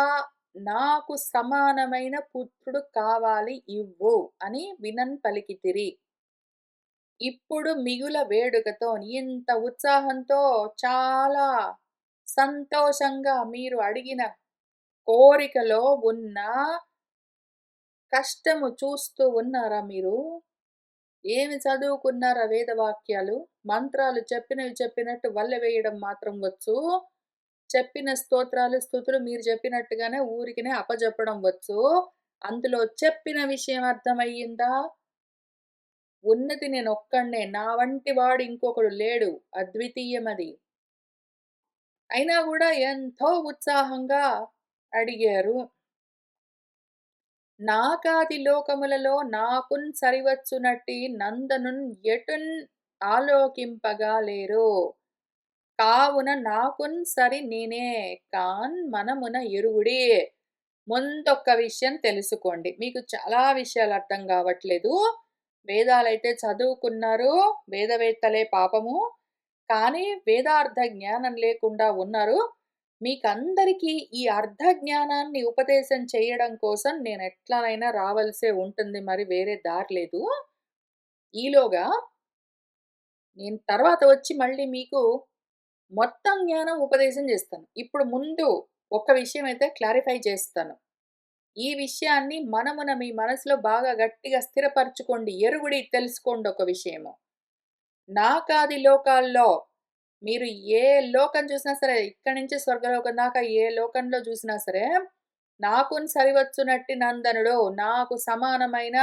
నాకు సమానమైన పుత్రుడు కావాలి ఇవ్వు అని వినన్ పలికితిరి. ఇప్పుడు మిగుల వేడుకతో ఇంత ఉత్సాహంతో చాలా సంతోషంగా మీరు అడిగిన కోరికలో ఉన్న కష్టము చూస్తూ ఉన్నారా మీరు? ఏమి చదువుకున్నారా వేదవాక్యాలు? మంత్రాలు చెప్పినవి చెప్పినట్టు వల్లె వేయడం మాత్రం వచ్చు. చెప్పిన స్తోత్రాలు, స్తుతులు మీరు చెప్పినట్టుగానే ఊరికినే అప్పజెప్పడం వచ్చు. అందులో చెప్పిన విషయం అర్థమయ్యిందా? ఉన్నది నేనొక్కడినే. నా వంటి వాడు ఇంకొకడు లేడు. అద్వితీయమది. అయినా గూడా ఎంతో ఉత్సాహంగా అడిగారు. నాకాది లోకములలో నాకున్ సరివచ్చునట్టి నందనున్ ఎటున్ ఆలోకింపగా లేరు. కావున నాకున్ సరి నేనే కాన్ మనమున ఎరుగుడి. ముందొక్క విషయం తెలుసుకోండి. మీకు చాలా విషయాలు అర్థం గావట్లేదు. వేదాలైతే చదువుకున్నారు. వేదవేత్తలే పాపము. కానీ వేదార్థ జ్ఞానం లేకుండా ఉన్నారు. మీకందరికీ ఈ అర్థ జ్ఞానాన్ని ఉపదేశం చేయడం కోసం నేనెట్లనైనా రావలసే ఉంటుంది. మరి వేరే దారి లేదు. ఈలోగా నేను తర్వాత వచ్చి మళ్ళీ మీకు మొత్తం జ్ఞానం ఉపదేశం చేస్తాను. ఇప్పుడు ముందు ఒక్క విషయం అయితే క్లారిఫై చేస్తాను. ఈ విషయాన్ని మనమున మీ మనసులో బాగా గట్టిగా స్థిరపరచుకోండి. ఎరుగుడి తెలుసుకోండి ఒక విషయము. నాకాది లోకాల్లో మీరు ఏ లోకం చూసినా సరే, ఇక్కడి నుంచి స్వర్గలోకం దాకా ఏ లోకంలో చూసినా సరే, నాకున్ సరివచ్చునట్టి నందనుడు, నాకు సమానమైన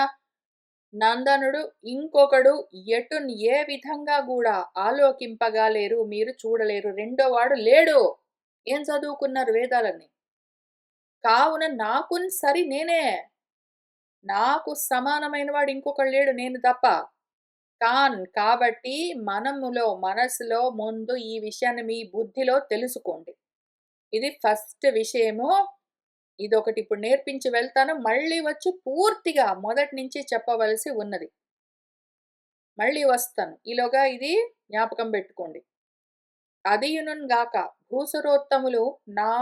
నందనుడు ఇంకొకడు ఎటున్ ఏ విధంగా గూడా ఆలోకింపగా లేరు. మీరు చూడలేరు. రెండో వాడు లేడు. ఏం చదువుకున్నారు వేదాలన్నీ? కావున నాకున్ సరి నేనే. నాకు సమానమైన వాడు ఇంకొకడు లేడు నేను తప్ప. కాబట్టి మనసులో ముందు ఈ విషయాన్ని మీ బుద్ధిలో తెలుసుకోండి. ఇది ఫస్ట్ విషయము. ఇదొకటి ఇప్పుడు నేర్పించి వెళ్తాను. మళ్ళీ వచ్చి పూర్తిగా మొదటి నుంచి చెప్పవలసి ఉన్నది. మళ్ళీ వస్తాను. ఈలోగా ఇది జ్ఞాపకం పెట్టుకోండి. అదియునున్ గాక భూసురోత్తములు నా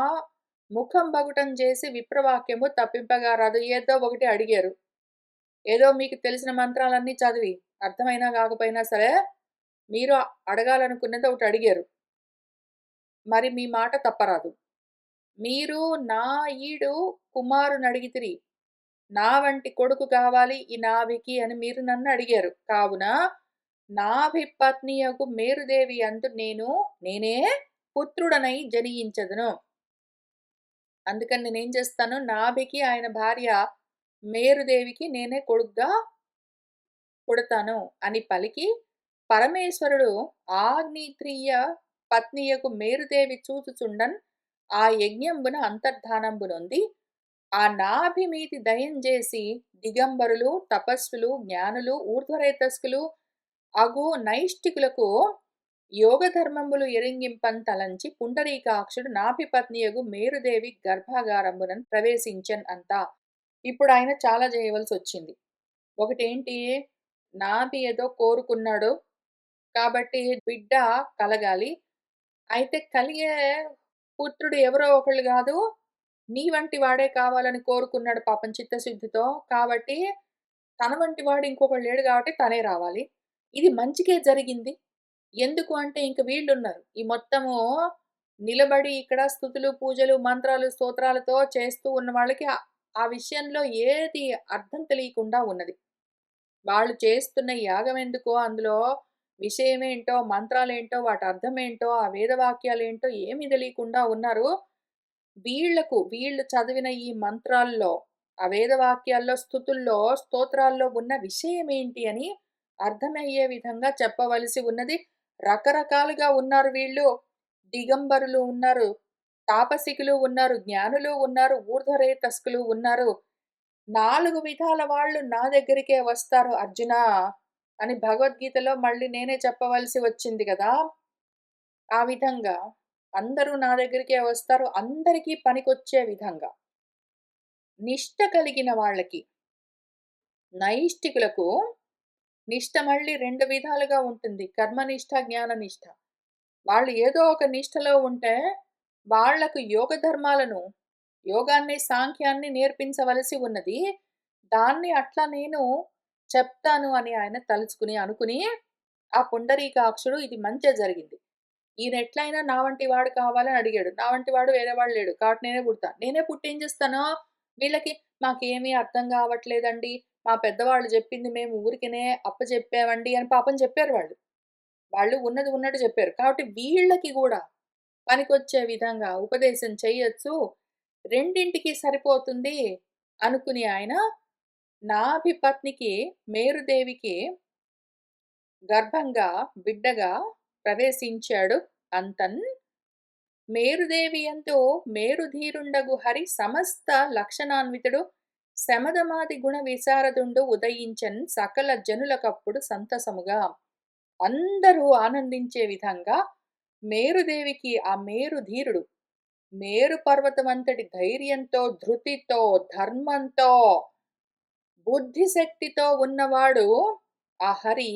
ముఖం బగుటం చేసి విప్రవాక్యము తప్పింపగారాదు. ఏదో ఒకటి అడిగారు. ఏదో మీకు తెలిసిన మంత్రాలన్నీ చదివి అర్థమైనా కాకపోయినా సరే మీరు అడగాలనుకున్నది ఒకటి అడిగారు. మరి మీ మాట తప్పరాదు. మీరు నా ఈడు కుమారునడిగితిరి. నా వంటి కొడుకు కావాలి ఈ నాభికి అని మీరు నన్ను అడిగారు. కావున నాభి పత్నియగు మేరుదేవి అందు నేనే పుత్రుడనై జనియించదును. అందుకని నేనేం చేస్తాను, నాభికి ఆయన భార్య మేరుదేవికి నేనే కొడుగ్గా పుడతాను అని పలికి, పరమేశ్వరుడు ఆగ్నేత్రియ పత్నియకు మేరుదేవి చూచుచుండన్ ఆ యజ్ఞంబున అంతర్ధానంబునొంది ఆ నాభి మీది దయం చేసి దిగంబరులు, తపస్సులు, జ్ఞానులు, ఊర్ధ్వరేతస్కులు అగు నైష్టికులకు యోగ ధర్మంబులు ఎరింగింపన్ తలంచి పుండరీకాక్షుడు నాభి పత్నియగు మేరుదేవి గర్భాగారంబునన్ ప్రవేశించన్ అంతా. ఇప్పుడు ఆయన చాలా చేయవలసి వచ్చింది. ఒకటేంటి, నాభి ఏదో కోరుకున్నాడు కాబట్టి బిడ్డ కలగాలి. అయితే కలిగే పుత్రుడు ఎవరో ఒకళ్ళు గాదు, నీ వంటి వాడే కావాలని కోరుకున్నాడు పాపం చిత్తశుద్ధితో. కాబట్టి తన వంటి వాడు ఇంకొకడు లేడు కాబట్టి తనే రావాలి. ఇది మంచికే జరిగింది. ఎందుకు అంటే ఇంక వీళ్ళున్నారు. ఈ మొత్తము నిలబడి ఇక్కడ స్తుతులు, పూజలు, మంత్రాలు, స్తోత్రాలతో చేస్తూ ఉన్న వాళ్ళకి ఆ విషయంలో ఏది అర్థం తెలియకుండా ఉన్నది. వాళ్ళు చేస్తున్న యాగం ఎందుకో, అందులో విషయమేంటో, మంత్రాలేంటో, వాటి అర్థమేంటో, ఆ వేదవాక్యాలేంటో ఏమీ తెలియకుండా ఉన్నారు. వీళ్ళు చదివిన ఈ మంత్రాల్లో, ఆ వేదవాక్యాల్లో, స్తుతుల్లో, స్తోత్రాల్లో ఉన్న విషయమేంటి అని అర్థమయ్యే విధంగా చెప్పవలసి ఉన్నది. రకరకాలుగా ఉన్నారు వీళ్ళు. దిగంబరులు ఉన్నారు, తాపసికులు ఉన్నారు, జ్ఞానులు ఉన్నారు, ఊర్ధ్వరేతస్కులు ఉన్నారు. 4 విధాల వాళ్ళు నా దగ్గరికే వస్తారు అర్జునా అని భగవద్గీతలో మళ్ళీ నేనే చెప్పవలసి వచ్చింది గదా! ఆ విధంగా అందరూ నా దగ్గరికే వస్తారు. అందరికీ పనికొచ్చే విధంగా. నిష్ట కలిగిన వాళ్ళకి, నైష్టికులకు నిష్ట మళ్ళీ 2 విధాలుగా ఉంటుంది. కర్మనిష్ట, జ్ఞాననిష్ట. వాళ్ళు ఏదో ఒక నిష్టలో ఉంటే వాళ్లకు యోగ ధర్మాలను, యోగాన్ని, సాంఖ్యాన్ని నేర్పించవలసి ఉన్నది. దాన్ని అట్లా నేను చెప్తాను అని ఆయన అనుకుని ఆ పుండరీకాక్షుడు ఇది మంచే జరిగింది. ఈయనెట్లయినా నా వంటి వాడు కావాలని అడిగాడు. నా వంటి వాడు వేరే వాడు లేడు. కాబట్టి నేనే పుడతా. నేనే పుట్టి ఏం చేస్తాను, వీళ్ళకి మాకేమీ అర్థం కావట్లేదండి. మా పెద్దవాళ్ళు చెప్పింది మేము ఊరికనే అప్పచెప్పామండి అని పాపం చెప్పారు వాళ్ళు. వాళ్ళు ఉన్నది ఉన్నట్టు చెప్పారు. కాబట్టి వీళ్ళకి గూడా పనికొచ్చే విధంగా ఉపదేశం చెయ్యొచ్చు. రెండింటికి సరిపోతుంది అనుకుని ఆయన నాభి పత్నికి మేరుదేవికి గర్భంగా బిడ్డగా ప్రవేశించాడు అంతన్. మేరుదేవియందు మేరుధీరుండగు హరి సమస్త లక్షణాన్వితుడు శమదమాది గుణ విశారదుండు ఉదయించన్ సకల జనులకప్పుడు సంతసముగా. అందరూ ఆనందించే విధంగా మేరుదేవికి ఆ మేరుధీరుడు, మేరు పర్వతమంతటి ధైర్యంతో, ధృతితో, ధర్మంతో, బుద్ధిశక్తితో ఉన్నవాడు ఆ హరి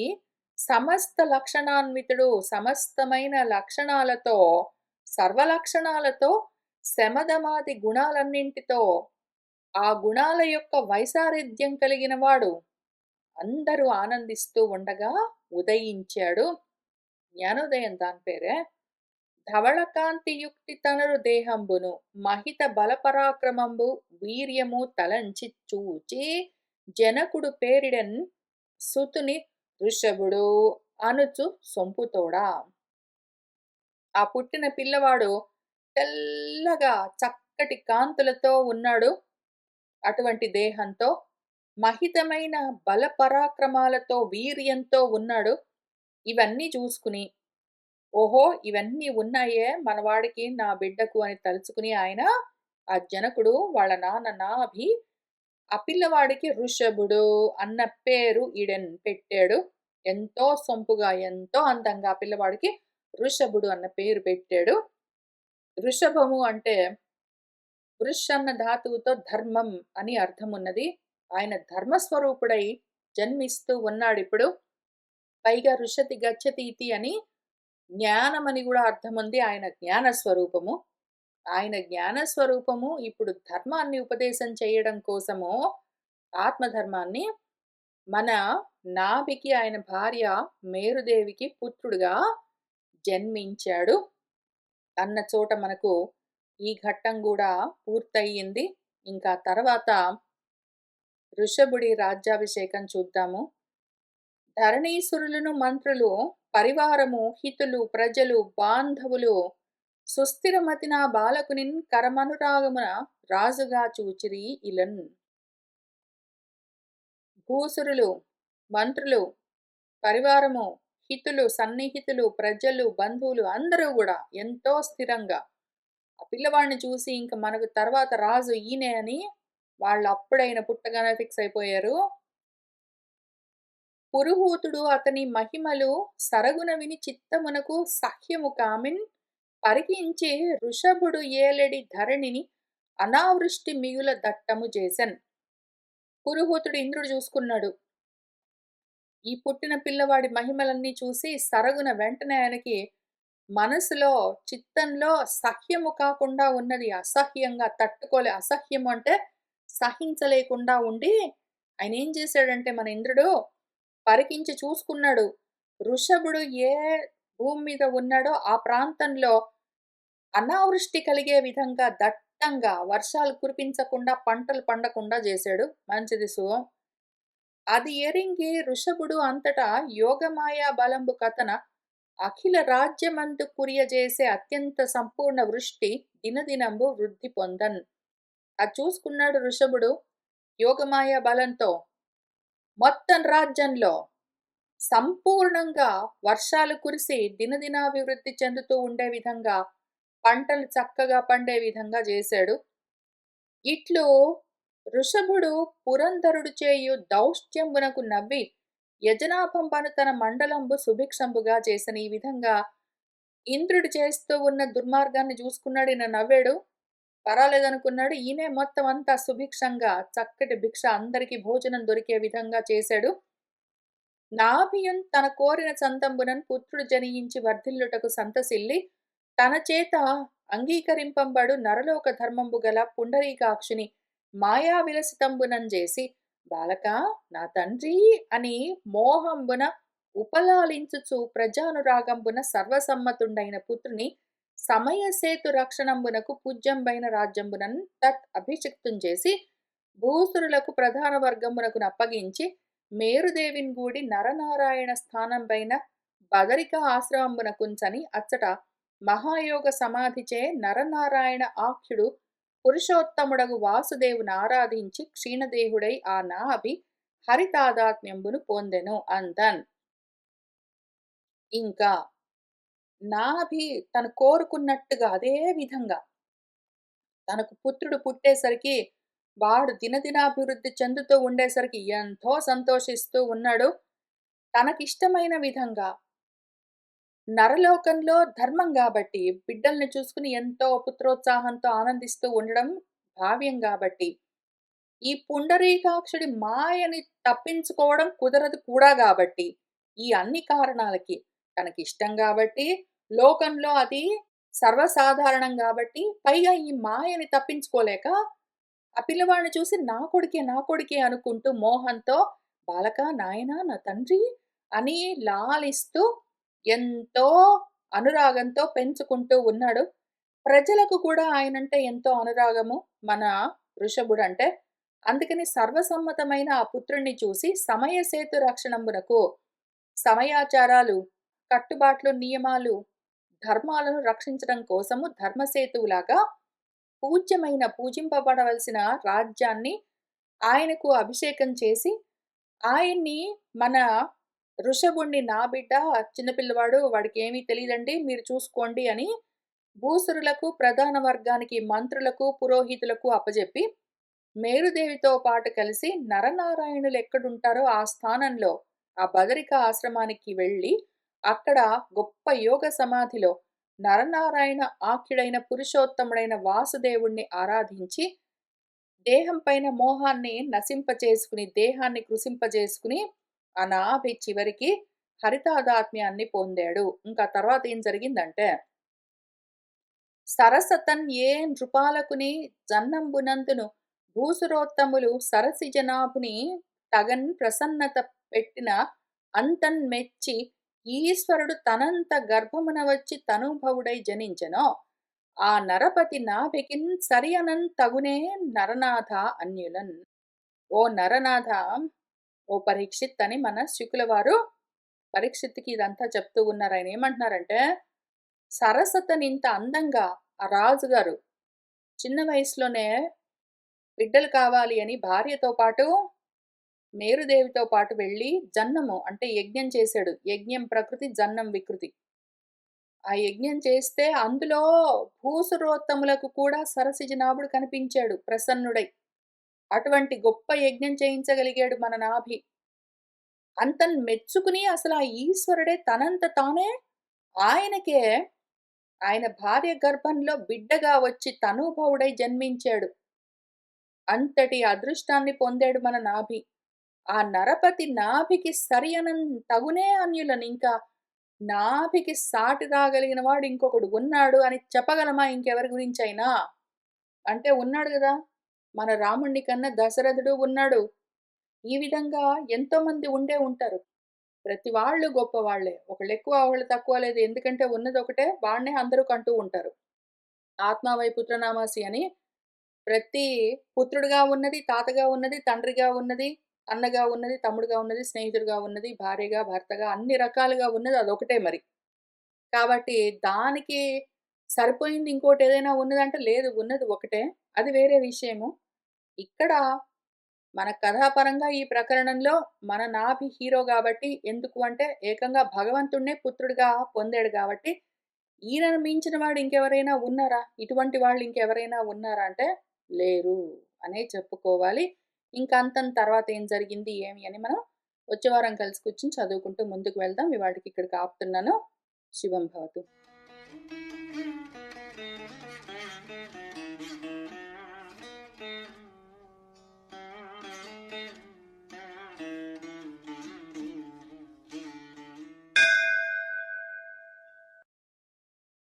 సమస్త లక్షణాన్వితుడు, సమస్తమైన లక్షణాలతో, సర్వలక్షణాలతో, శమదమాది గుణాలన్నింటితో, ఆ గుణాల యొక్క వైసారిధ్యం కలిగిన వాడు అందరూ ఆనందిస్తూ ఉండగా ఉదయించాడు. జ్ఞానోదయం దాని పేరే. ధవళకాంతి యుక్తి తనరు దేహంబును మహిత బలపరాక్రమంబు వీర్యము తలంచి చూచి జనకుడు పేరిడన్ సుతుని ఋషభుడు అనుచు సొంపుతోడా. ఆ పుట్టిన పిల్లవాడు తెల్లగా చక్కటి కాంతులతో ఉన్నాడు. అటువంటి దేహంతో, మహితమైన బల పరాక్రమాలతో, వీర్యంతో ఉన్నాడు. ఇవన్నీ చూసుకుని, ఓహో ఇవన్నీ ఉన్నాయే మనవాడికి, నా బిడ్డకు అని తలుచుకుని ఆయన, ఆ జనకుడు వాళ్ళ నాన్న నాభి ఆ పిల్లవాడికి ఋషభుడు అన్న పేరు పెట్టాడు. ఎంతో సొంపుగా, ఎంతో అందంగా ఆ పిల్లవాడికి వృషభుడు అన్న పేరు పెట్టాడు. వృషభము అంటే వృష్ అన్న ధాతువుతో ధర్మం అని అర్థమున్నది. ఆయన ధర్మస్వరూపుడై జన్మిస్తూ ఉన్నాడిప్పుడు. పైగా ఋషతి గచ్చతి ఇతి అని జ్ఞానమని గూడా అర్థముంది. ఆయన జ్ఞాన స్వరూపము. ఆయన జ్ఞాన స్వరూపము ఇప్పుడు ధర్మాన్ని ఉపదేశం చేయడం కోసము, ఆత్మధర్మాన్ని మన నాభికి ఆయన భార్య మేరుదేవికి పుత్రుడుగా జన్మించాడు అన్న చోట మనకు ఈ ఘట్టం గూడా పూర్తయింది. ఇంకా తర్వాత వృషభుడి రాజ్యాభిషేకం చూద్దాము. ధరణీసురులను మంత్రులు, పరివారము, హితులు, ప్రజలు, బాంధవులు సుస్థిరమతిన బాలకునిన్ కరమనురాగమున రాజుగా చూచిరి ఇలన్. భూసురులు, మంత్రులు, పరివారము, హితులు, సన్నిహితులు, ప్రజలు, బంధువులు అందరూ గూడా ఎంతో స్థిరంగా ఆ పిల్లవాడిని చూసి ఇంక మనకు తర్వాత రాజు ఈయనే అని వాళ్ళు అప్పుడైన పుట్టగానే ఫిక్స్ అయిపోయారు. పురుహూతుడు అతని మహిమలు సరగున విని చిత్తమునకు సహ్యము కామిన్ పరికించి వృషభుడు ఏలెడి ధరణిని అనావృష్టి మిగుల దట్టము చేసెన్. పురుహూతుడు ఇంద్రుడు చూసుకున్నాడు. ఈ పుట్టిన పిల్లవాడి మహిమలన్నీ చూసి సరగున వెంటనే ఆయనకి మనసులో, చిత్తంలో సహ్యము కాకుండా ఉన్నది. అసహ్యంగా అసహ్యము అంటే సహించలేకుండా ఉండి ఆయన ఏం చేశాడంటే మన ఇంద్రుడు పరికించి చూసుకున్నాడు. వృషభుడు ఏ భూమి మీద ఉన్నాడో ఆ ప్రాంతంలో అనావృష్టి కలిగే విధంగా దట్టంగా వర్షాలు కురిపించకుండా పంటలు పండకుండా చేశాడు. మంచిది అది ఎరింగి వృషభుడు అంతటా యోగమాయా బలంబు కథన అఖిల రాజ్యమందు కురియజేసే అత్యంత సంపూర్ణ వృష్టి దినదినంబు వృద్ధి పొందన్. అది చూసుకున్నాడు వృషభుడు యోగమాయా బలంతో మొత్తం రాజ్యంలో సంపూర్ణంగా వర్షాలు కురిసి దినదినాభివృద్ధి చెందుతూ ఉండే విధంగా పంటలు చక్కగా పండే విధంగా చేశాడు. ఇట్లు వృషభుడు పురంధరుడు చేయు దౌష్ట్యంబునకు నవ్వి యజనాభంబను తన మండలంబు సుభిక్షంబుగా చేసిన. ఈ విధంగా ఇంద్రుడు చేస్తూ ఉన్న దుర్మార్గాన్ని చూసుకున్నాడు. ఈయన నవ్వాడు. పర్వాలేదనుకున్నాడు. ఈయనే మొత్తం అంతా సుభిక్షంగా చక్కటి భిక్ష అందరికీ భోజనం దొరికే విధంగా చేశాడు. నాభియున్ తన కోరిన సంతంబునన్ పుత్రుడు జనించి వర్ధిల్లుటకు సంతసిల్లి తన చేత అంగీకరింపంబడు నరలోక ధర్మంబు గల పుండరీకాక్షుని మాయా విలసితంబునన్ చేసి బాలకా నా తండ్రి అని మోహంబున ఉపలాలించుచు ప్రజానురాగంబున సర్వసమ్మతుండైన పుత్రుని సమయసేతు రక్షణంబునకు పూజ్యంబైన రాజ్యంబునన్ తత్ అభిషిక్తం చేసి భూసురులకు ప్రధాన వర్గమునకు అప్పగించి మేరుదేవిన్ గూడి నరనారాయణ స్థానం పైన బదరిక ఆశ్రమంబునకుంచని అచ్చట మహాయోగ సమాధిచే నరనారాయణ ఆఖ్యుడు పురుషోత్తముడగు వాసుదేవుని ఆరాధించి క్షీణదేహుడై ఆ నాభి హరితాదాత్మ్యంబును పొందెను అందన్. ఇంకా నాభి తను కోరుకున్నట్టుగా అదే విధంగా తనకు పుత్రుడు పుట్టేసరికి వాడు దినదినాభివృద్ధి చెందుతూ ఉండేసరికి ఎంతో సంతోషిస్తూ ఉన్నాడు. తనకిష్టమైన విధంగా నరలోకంలో ధర్మం గాబట్టి బిడ్డల్ని చూసుకుని ఎంతో పుత్రోత్సాహంతో ఆనందిస్తూ ఉండడం భావ్యం గాబట్టి, ఈ పుండరీకాక్షుడి మాయని తప్పించుకోవడం కుదరదు కూడా గాబట్టి, ఈ అన్ని కారణాలకి తనకిష్టం గాబట్టి, లోకంలో అది సర్వసాధారణం గాబట్టి, పైగా ఈ మాయని తప్పించుకోలేక ఆ పిల్లవాడిని చూసి నా కొడుకే, నా కొడుకే అనుకుంటూ మోహంతో బాలకా, నాయనా, నా తండ్రి అని లాలిస్తూ ఎంతో అనురాగంతో పెంచుకుంటూ ఉన్నాడు. ప్రజలకు కూడా ఆయనంటే ఎంతో అనురాగము మన వృషభుడంటే. అందుకని సర్వసమ్మతమైన ఆ పుత్రుణ్ణి చూసి సమయసేతు రక్షణంబునకు సమయాచారాలు, కట్టుబాట్లు, నియమాలు, ధర్మాలను రక్షించడం కోసము ధర్మసేతువులాగా పూజింపబడవలసిన రాజ్యాన్ని ఆయనకు అభిషేకం చేసి ఆయన్ని మన వృషభుణ్ణి నా బిడ్డ చిన్నపిల్లవాడు వాడికి ఏమీ తెలియదండి మీరు చూసుకోండి అని భూసురులకు ప్రధాన వర్గానికి మంత్రులకు పురోహితులకు అప్పజెప్పి మేరుదేవితో పాటు కలిసి నరనారాయణులు ఎక్కడుంటారో ఆ స్థానంలో ఆ బదరిక ఆశ్రమానికి వెళ్ళి అక్కడ గొప్ప యోగ సమాధిలో నరనారాయణ ఆఖ్యుడైన పురుషోత్తముడైన వాసుదేవుణ్ణి ఆరాధించి దేహం పైన మోహాన్ని నశింపచేసుకుని, దేహాన్ని కృశింపజేసుకుని, ఆ నాభి చివరికి హరితాదాత్మ్యాన్ని పొందాడు. ఇంకా తర్వాత ఏం జరిగిందంటే, సరసతన్ ఏ నృపాలకుని జన్నంబునందును భూసురోత్తములు సరసిజనాభుని తగన్ ప్రసన్నత పెట్టిన అంతన్ మెచ్చి ఈశ్వరుడు తనంత గర్భమున వచ్చి తనుభవుడై జనించెనో ఆ నరపతి నాభికిన్ సరియనన్ తగునే నరనాథ అన్యులన్. ఓ నరనాథ, ఓ పరీక్షిత్ అని మన శుకుల వారు పరీక్షిత్తుకి ఇదంతా చెప్తూ ఉన్నారు. ఆయన ఏమంటున్నారంటే, సరసతనింత అందంగా ఆ రాజుగారు చిన్న వయసులోనే బిడ్డలు కావాలి అని భార్యతో పాటు మేరుదేవితో పాటు వెళ్ళి జన్నము అంటే యజ్ఞం చేశాడు. యజ్ఞం ప్రకృతి, జన్నం వికృతి. ఆ యజ్ఞం చేస్తే అందులో భూసురోత్తములకు కూడా సరసిజనాభుడు కనిపించాడు ప్రసన్నుడై. అటువంటి గొప్ప యజ్ఞం చేయించగలిగాడు మన నాభి. అంతన్ మెచ్చుకుని అసలు ఆ ఈశ్వరుడే తనంత తానే ఆయనకే ఆయన భార్య గర్భంలో బిడ్డగా వచ్చి తనూభవుడై జన్మించాడు. అంతటి అదృష్టాన్ని పొందాడు మన నాభి. ఆ నరపతి నాభికి సరియనన్ తగునే అన్యులను ఇంకా నాభికి సాటి రాగలిగిన వాడు ఇంకొకడు ఉన్నాడు అని చెప్పగలమా ఇంకెవరి గురించైనా? అంటే ఉన్నాడు గదా! మన రాముడిని కన్నా దశరథుడు ఉన్నాడు. ఈ విధంగా ఎంతోమంది ఉండే ఉంటారు. ప్రతి వాళ్ళు గొప్పవాళ్ళే. ఒకళ్ళెక్కువ, ఒకళ్ళు తక్కువ లేదు. ఎందుకంటే ఉన్నదొకటే. వాడినే అందరూ కంటూ ఉంటారు. ఆత్మావై పుత్రనామాసి అని ప్రతి పుత్రుడుగా ఉన్నది, తాతగా ఉన్నది, తండ్రిగా ఉన్నది, అన్నగా ఉన్నది, తమ్ముడుగా ఉన్నది, స్నేహితుడిగా ఉన్నది, భార్యగా, భర్తగా అన్ని రకాలుగా ఉన్నది అదొకటే మరి. కాబట్టి దానికి సరిపోయింది ఇంకోటేదైనా ఉన్నదంటే లేదు. ఉన్నది ఒకటే. అది వేరే విషయము. ఇక్కడ మన కథాపరంగా ఈ ప్రకరణంలో మన నాభి హీరో గాబట్టి ఎందుకు అంటే ఏకంగా భగవంతుడినే పుత్రుడిగా పొందాడు గాబట్టి, ఈయనను మించిన వాడు ఇంకెవరైనా ఉన్నారా? ఇటువంటి వాళ్ళు ఇంకెవరైనా ఉన్నారా అంటే లేరు అనే చెప్పుకోవాలి. ఇంకంతం తర్వాత ఏం జరిగింది, ఏమి అని మనం వచ్చే వారం కలిసి కూర్చొని చదువుకుంటూ ముందుకు వెళ్దాం. ఇవాల్టికి ఇక్కడికి ఆపుతున్నాను. శుభం భవతు.